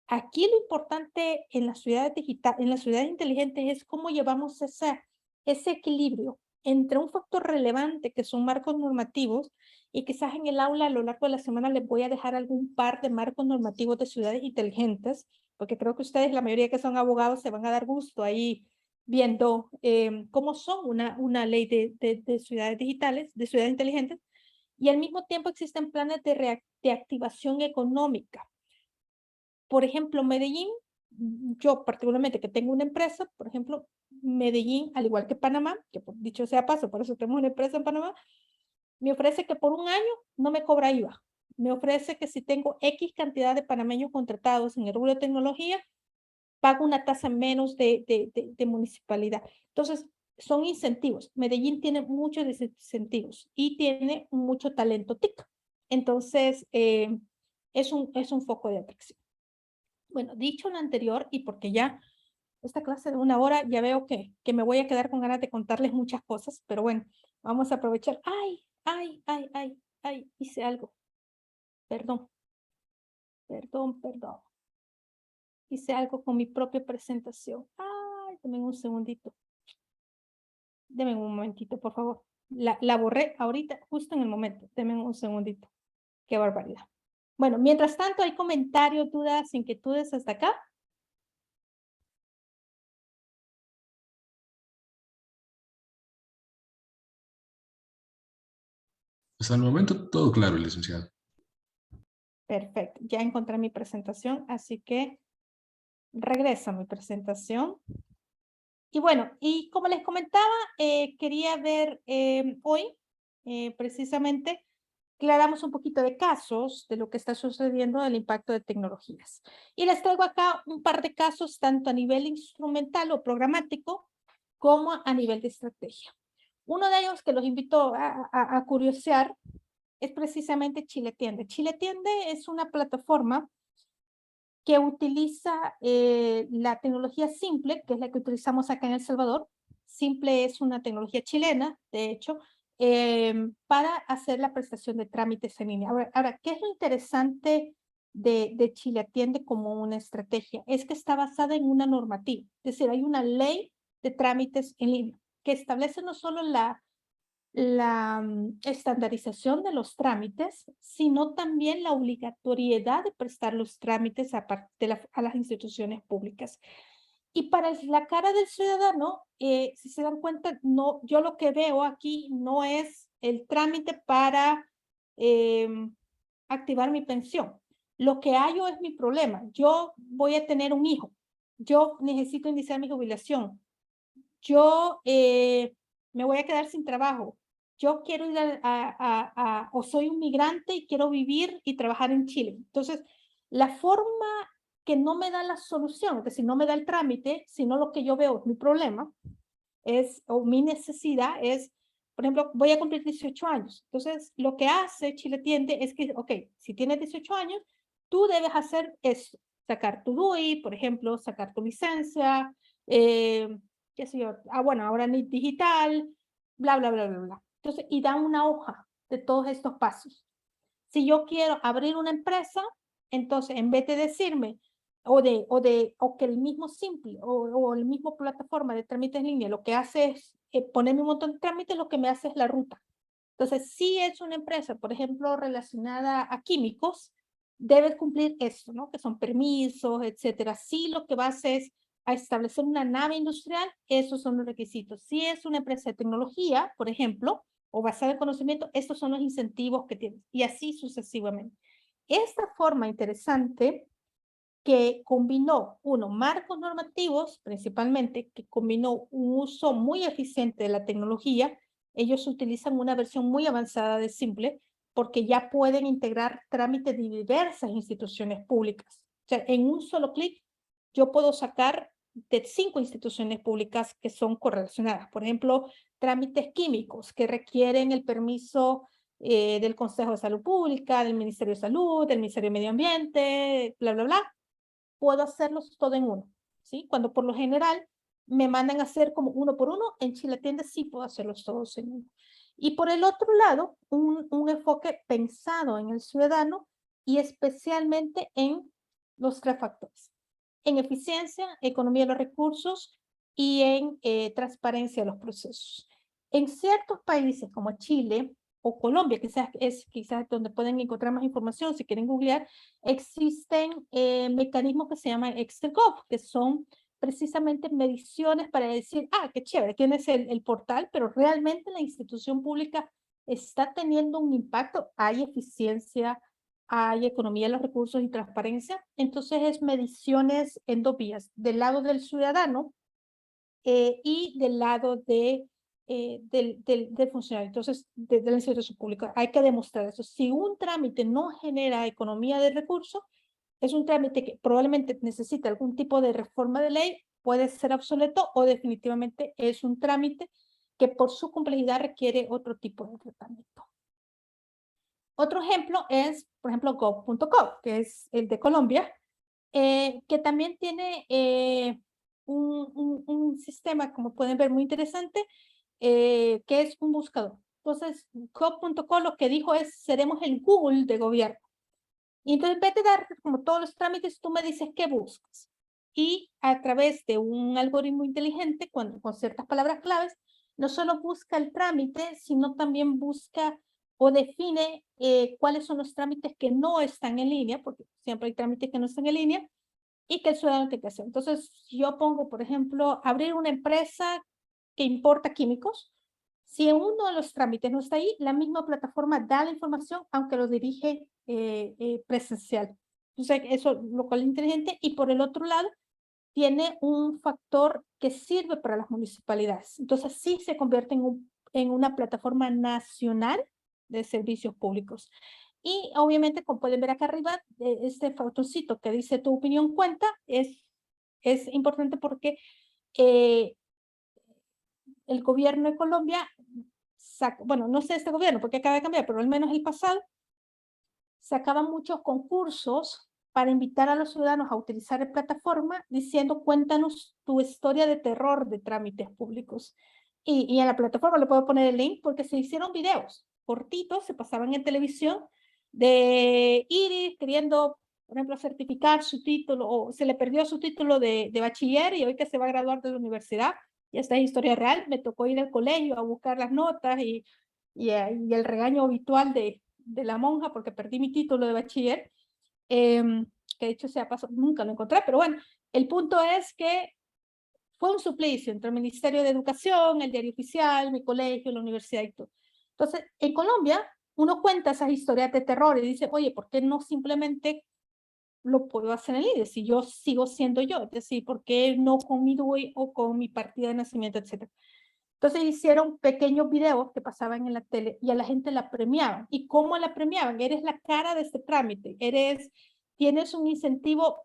aquí lo importante en las ciudades digitales, en las ciudades inteligentes, es cómo llevamos ese equilibrio entre un factor relevante que son marcos normativos, y quizás en el aula a lo largo de la semana les voy a dejar algún par de marcos normativos de ciudades inteligentes, porque creo que ustedes, la mayoría que son abogados, se van a dar gusto ahí viendo cómo son una ley de ciudades digitales, de ciudades inteligentes, y al mismo tiempo existen planes de activación económica. Por ejemplo, Medellín, yo particularmente que tengo una empresa, por ejemplo, Medellín, al igual que Panamá, que dicho sea paso, por eso tenemos una empresa en Panamá, me ofrece que por un año no me cobra IVA. Me ofrece que si tengo X cantidad de panameños contratados en el rubro de tecnología, pago una tasa menos de municipalidad. Entonces, son incentivos. Medellín tiene muchos incentivos y tiene mucho talento TIC. Entonces, es un foco de atracción. Bueno, dicho lo anterior, y porque ya esta clase de 1 hora, ya veo que me voy a quedar con ganas de contarles muchas cosas, pero bueno, vamos a aprovechar. Ay, hice algo. Perdón. Hice algo con mi propia presentación. Ay, denme un segundito. Denme un momentito, por favor. La borré ahorita, justo en el momento. Denme un segundito. Qué barbaridad. Bueno, mientras tanto, ¿hay comentarios, dudas, inquietudes hasta acá? Hasta el momento todo claro, licenciado. Perfecto, ya encontré mi presentación, así que regreso a mi presentación. Y bueno, y como les comentaba, quería ver hoy, precisamente, aclaramos un poquito de casos de lo que está sucediendo del impacto de tecnologías. Y les traigo acá un par de casos, tanto a nivel instrumental o programático, como a nivel de estrategia. Uno de ellos que los invito a curiosear es precisamente Chile Tiende. Chile Tiende es una plataforma que utiliza la tecnología Simple, que es la que utilizamos acá en El Salvador. Simple es una tecnología chilena, de hecho, para hacer la prestación de trámites en línea. Ahora, ¿qué es lo interesante de Chile Atiende como una estrategia? Es que está basada en una normativa, es decir, hay una ley de trámites en línea que establece no solo la estandarización de los trámites, sino también la obligatoriedad de prestar los trámites a las instituciones públicas. Y para la cara del ciudadano, si se dan cuenta, no, yo lo que veo aquí no es el trámite para activar mi pensión. Lo que hallo es mi problema. Yo voy a tener un hijo. Yo necesito iniciar mi jubilación. Yo me voy a quedar sin trabajo. Yo quiero ir o soy un migrante y quiero vivir y trabajar en Chile. Entonces, la forma que no me da la solución, es decir, no me da el trámite, sino lo que yo veo es mi problema, o mi necesidad es, por ejemplo, voy a cumplir 18 años. Entonces, lo que hace Chile Tiende es que, ok, si tienes 18 años, tú debes hacer eso, sacar tu DUI, por ejemplo, sacar tu licencia, qué sé yo, bueno, ahora NIT digital, bla, bla, bla, bla, bla. Entonces, y da una hoja de todos estos pasos. Si yo quiero abrir una empresa, entonces, en vez de decirme, o que el mismo Simple, o el mismo plataforma de trámites en línea, lo que hace es ponerme un montón de trámites, lo que me hace es la ruta. Entonces, si es una empresa, por ejemplo, relacionada a químicos, debe cumplir esto, ¿no? Que son permisos, etcétera. Si lo que va a hacer es a establecer una nave industrial, esos son los requisitos. Si es una empresa de tecnología, por ejemplo, o basada en conocimiento, estos son los incentivos que tienes, y así sucesivamente. Esta forma interesante que combinó, marcos normativos, principalmente, que combinó un uso muy eficiente de la tecnología. Ellos utilizan una versión muy avanzada de Simple, porque ya pueden integrar trámites de diversas instituciones públicas. O sea, en un solo clic, yo puedo sacar de 5 instituciones públicas que son correlacionadas. Por ejemplo, trámites químicos que requieren el permiso del Consejo de Salud Pública, del Ministerio de Salud, del Ministerio de Medio Ambiente, bla, bla, bla. Puedo hacerlos todo en uno, ¿sí? Cuando por lo general me mandan a hacer como uno por uno, en Chile Tiende sí puedo hacerlos todos en uno. Y por el otro lado, un enfoque pensado en el ciudadano y especialmente en los 3 factores. En eficiencia, economía de los recursos y en transparencia de los procesos. En ciertos países como Chile o Colombia, quizás donde pueden encontrar más información si quieren googlear, existen mecanismos que se llaman Excel-Gov, que son precisamente mediciones para decir, qué chévere, tienes el portal, pero realmente la institución pública está teniendo un impacto, hay eficiencia, hay economía de los recursos y transparencia. Entonces es mediciones en 2 vías, del lado del ciudadano y del lado del funcionario, entonces de la institución pública. Hay que demostrar eso. Si un trámite no genera economía de recursos, es un trámite que probablemente necesita algún tipo de reforma de ley, puede ser obsoleto, o definitivamente es un trámite que por su complejidad requiere otro tipo de tratamiento. Otro ejemplo es, por ejemplo, gov.co, que es el de Colombia, que también tiene un sistema, como pueden ver, muy interesante, que es un buscador. Entonces, gov.co lo que dijo es, seremos el Google de gobierno. Y entonces, en vez de dar como todos los trámites, tú me dices qué buscas. Y a través de un algoritmo inteligente, con ciertas palabras claves, no solo busca el trámite, sino también busca o define cuáles son los trámites que no están en línea, porque siempre hay trámites que no están en línea, y que el ciudadano tiene que hacer. Entonces, yo pongo, por ejemplo, abrir una empresa que importa químicos. Si uno de los trámites no está ahí, la misma plataforma da la información, aunque lo dirige presencial. Entonces, eso lo cual es inteligente. Y por el otro lado, tiene un factor que sirve para las municipalidades. Entonces, sí se convierte en una plataforma nacional de servicios públicos. Y obviamente, como pueden ver acá arriba, este factorcito que dice tu opinión cuenta es importante porque el gobierno de Colombia, bueno, no sé este gobierno porque acaba de cambiar, pero al menos el pasado, sacaba muchos concursos para invitar a los ciudadanos a utilizar la plataforma diciendo cuéntanos tu historia de terror de trámites públicos. Y en la plataforma le puedo poner el link porque se hicieron videos cortitos, se pasaban en televisión de Iris queriendo, por ejemplo, certificar su título o se le perdió su título de bachiller y hoy que se va a graduar de la universidad, y esta es historia real, me tocó ir al colegio a buscar las notas y el regaño habitual de la monja porque perdí mi título de bachiller, que de hecho se ha pasado, nunca lo encontré, pero bueno, el punto es que fue un suplicio entre el Ministerio de Educación, el Diario Oficial, mi colegio, la universidad y todo. Entonces, en Colombia, uno cuenta esas historias de terror y dice, oye, ¿por qué no simplemente lo puedo hacer en línea? Si yo sigo siendo yo, es decir, ¿por qué no con mi DUI o con mi partida de nacimiento, etcétera? Entonces hicieron pequeños videos que pasaban en la tele y a la gente la premiaban. ¿Y cómo la premiaban? Eres la cara de este trámite, tienes un incentivo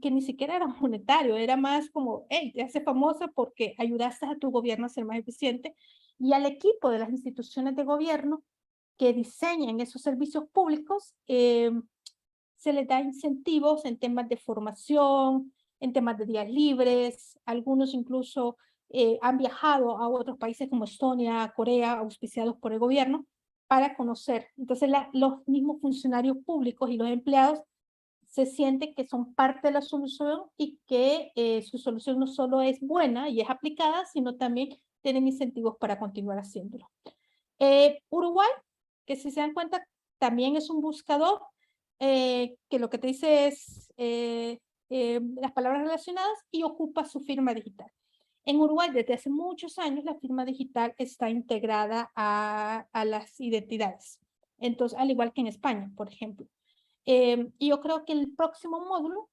que ni siquiera era monetario, era más como, hey, te haces famosa porque ayudaste a tu gobierno a ser más eficiente, y al equipo de las instituciones de gobierno que diseñan esos servicios públicos, se les da incentivos en temas de formación, en temas de días libres, algunos incluso han viajado a otros países como Estonia, Corea, auspiciados por el gobierno, para conocer. Entonces los mismos funcionarios públicos y los empleados se sienten que son parte de la solución y que su solución no solo es buena y es aplicada, sino también tienen incentivos para continuar haciéndolo. Uruguay, que si se dan cuenta, también es un buscador que lo que te dice es las palabras relacionadas y ocupa su firma digital. En Uruguay, desde hace muchos años, la firma digital está integrada a las identidades. Entonces, al igual que en España, por ejemplo. Y yo creo que en el próximo módulo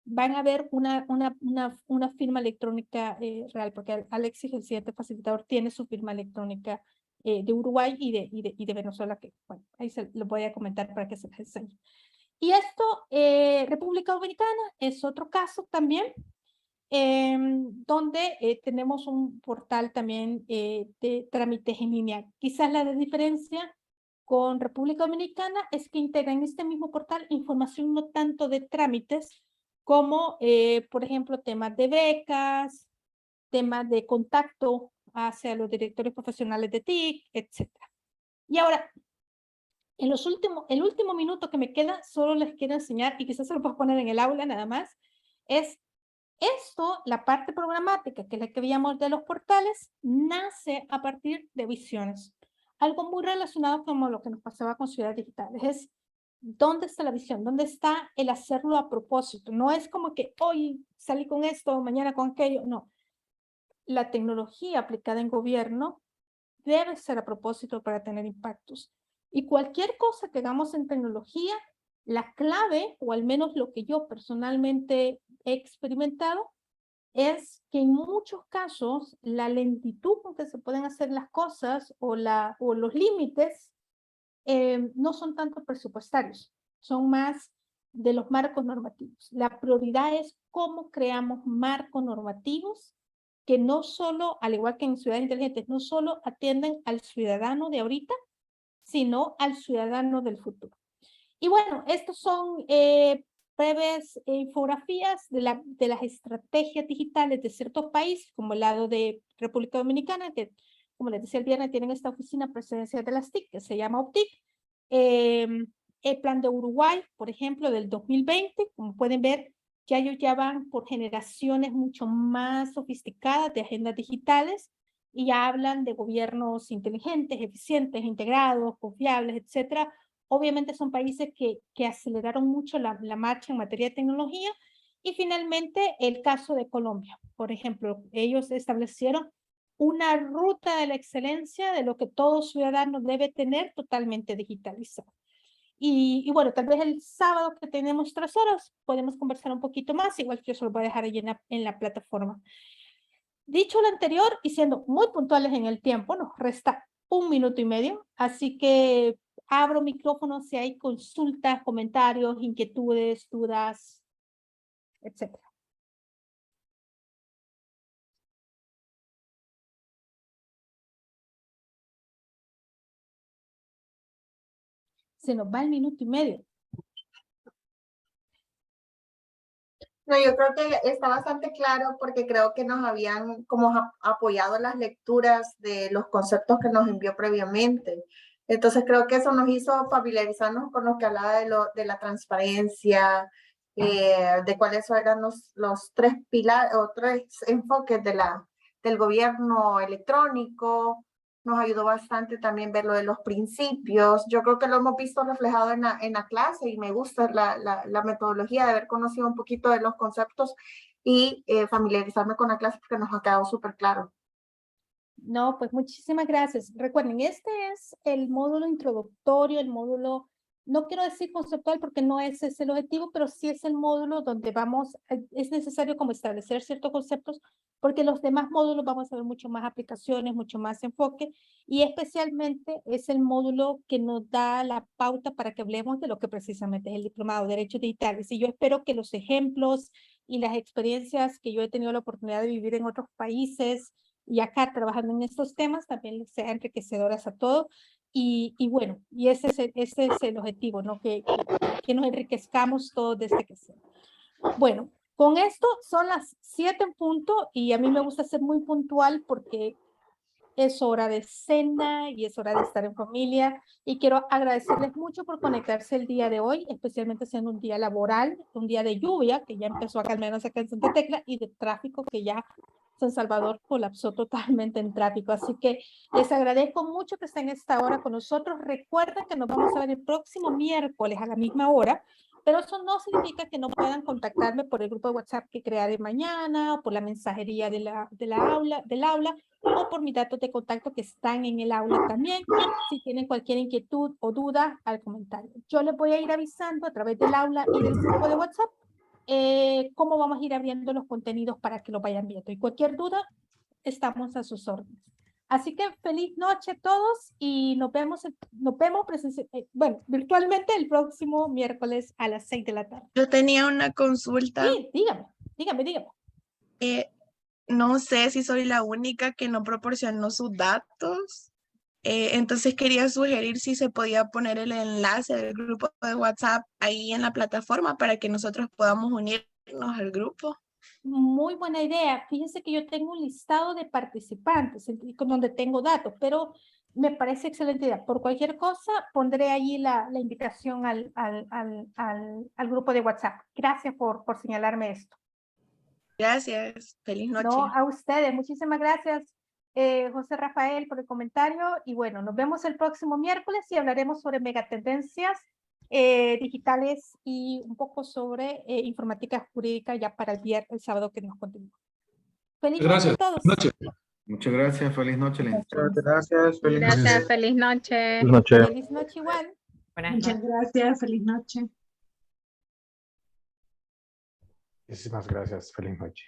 van a ver una firma electrónica real, porque Alexis, el siguiente facilitador, tiene su firma electrónica de Uruguay y de Venezuela, que bueno, ahí se lo voy a comentar para que se les enseñe. Y esto, República Dominicana, es otro caso también, donde tenemos un portal también de trámites en línea. Quizás la diferencia con República Dominicana es que integra en este mismo portal información no tanto de trámites, como, por ejemplo, temas de becas, temas de contacto hacia los directores profesionales de TIC, etc. Y ahora, el último minuto que me queda, solo les quiero enseñar, y quizás se lo puedo poner en el aula nada más, es esto, la parte programática, que es la que veíamos de los portales, nace a partir de visiones. Algo muy relacionado con lo que nos pasaba con ciudades digitales, es ¿dónde está la visión? ¿Dónde está el hacerlo a propósito? No es como que hoy salí con esto, mañana con aquello, no. La tecnología aplicada en gobierno debe ser a propósito para tener impactos. Y cualquier cosa que hagamos en tecnología, la clave, o al menos lo que yo personalmente he experimentado, es que en muchos casos la lentitud con que se pueden hacer las cosas o los límites no son tanto presupuestarios, son más de los marcos normativos. La prioridad es cómo creamos marcos normativos que no solo, al igual que en ciudades inteligentes, no solo atienden al ciudadano de ahorita, sino al ciudadano del futuro. Y bueno, estos son breves infografías de las estrategias digitales de ciertos países, como el lado de República Dominicana, que como les decía el viernes, tienen esta oficina presidencial de las TIC, que se llama OPTIC. El plan de Uruguay, por ejemplo, del 2020, como pueden ver, ya ellos ya van por generaciones mucho más sofisticadas de agendas digitales y ya hablan de gobiernos inteligentes, eficientes, integrados, confiables, etcétera. Obviamente son países que aceleraron mucho la marcha en materia de tecnología. Y finalmente el caso de Colombia, por ejemplo, ellos establecieron una ruta de la excelencia de lo que todo ciudadano debe tener totalmente digitalizado. Y bueno, tal vez el sábado que tenemos 3 horas podemos conversar un poquito más, igual que yo se lo voy a dejar ahí en la plataforma. Dicho lo anterior y siendo muy puntuales en el tiempo, nos resta 1 minuto y medio, así que abro micrófono si hay consultas, comentarios, inquietudes, dudas, etc. Se nos va el minuto y medio. No, yo creo que está bastante claro porque creo que nos habían como apoyado las lecturas de los conceptos que nos envió previamente. Entonces creo que eso nos hizo familiarizarnos con lo que hablaba de la transparencia, de cuáles eran los 3 pilares o 3 enfoques del gobierno electrónico. Nos ayudó bastante también ver lo de los principios. Yo creo que lo hemos visto reflejado en la clase y me gusta la metodología de haber conocido un poquito de los conceptos y familiarizarme con la clase porque nos ha quedado súper claro. No, pues muchísimas gracias. Recuerden, este es el módulo introductorio, el módulo, no quiero decir conceptual porque no ese es el objetivo, pero sí es el módulo donde es necesario como establecer ciertos conceptos, porque los demás módulos vamos a ver mucho más aplicaciones, mucho más enfoque, y especialmente es el módulo que nos da la pauta para que hablemos de lo que precisamente es el diplomado de Derechos Digitales. Y yo espero que los ejemplos y las experiencias que yo he tenido la oportunidad de vivir en otros países, y acá trabajando en estos temas también les sea enriquecedoras a todos. Y bueno, y ese es el objetivo, ¿no? Que nos enriquezcamos todos desde que sea. Bueno, con esto son las 7 en punto y a mí me gusta ser muy puntual porque es hora de cena y es hora de estar en familia y quiero agradecerles mucho por conectarse el día de hoy, especialmente siendo un día laboral, un día de lluvia que ya empezó acá al menos acá en Santa Tecla y de tráfico que ya San Salvador colapsó totalmente en tráfico, así que les agradezco mucho que estén a esta hora con nosotros. Recuerden que nos vamos a ver el próximo miércoles a la misma hora, pero eso no significa que no puedan contactarme por el grupo de WhatsApp que crearé mañana, o por la mensajería del aula, o por mis datos de contacto que están en el aula también, si tienen cualquier inquietud o duda al comentario. Yo les voy a ir avisando a través del aula y del grupo de WhatsApp cómo vamos a ir abriendo los contenidos para que lo vayan viendo. Y cualquier duda, estamos a sus órdenes. Así que feliz noche a todos y nos vemos virtualmente el próximo miércoles a las 6 de la tarde. Yo tenía una consulta. Sí, dígame. No sé si soy la única que no proporcionó sus datos. Entonces quería sugerir si se podía poner el enlace del grupo de WhatsApp ahí en la plataforma para que nosotros podamos unirnos al grupo. Muy buena idea. Fíjense que yo tengo un listado de participantes donde tengo datos, pero me parece excelente idea. Por cualquier cosa, pondré allí la invitación al grupo de WhatsApp. Gracias por señalarme esto. Gracias. Feliz noche. No, a ustedes. Muchísimas gracias, José Rafael, por el comentario. Y bueno, nos vemos el próximo miércoles y hablaremos sobre megatendencias digitales y un poco sobre informática jurídica ya para el sábado que nos continúa. Feliz noche a todos. Muchas gracias. Feliz noche. Gracias, feliz noche. Feliz noche igual. Muchas gracias, feliz noche. Muchísimas gracias, feliz noche.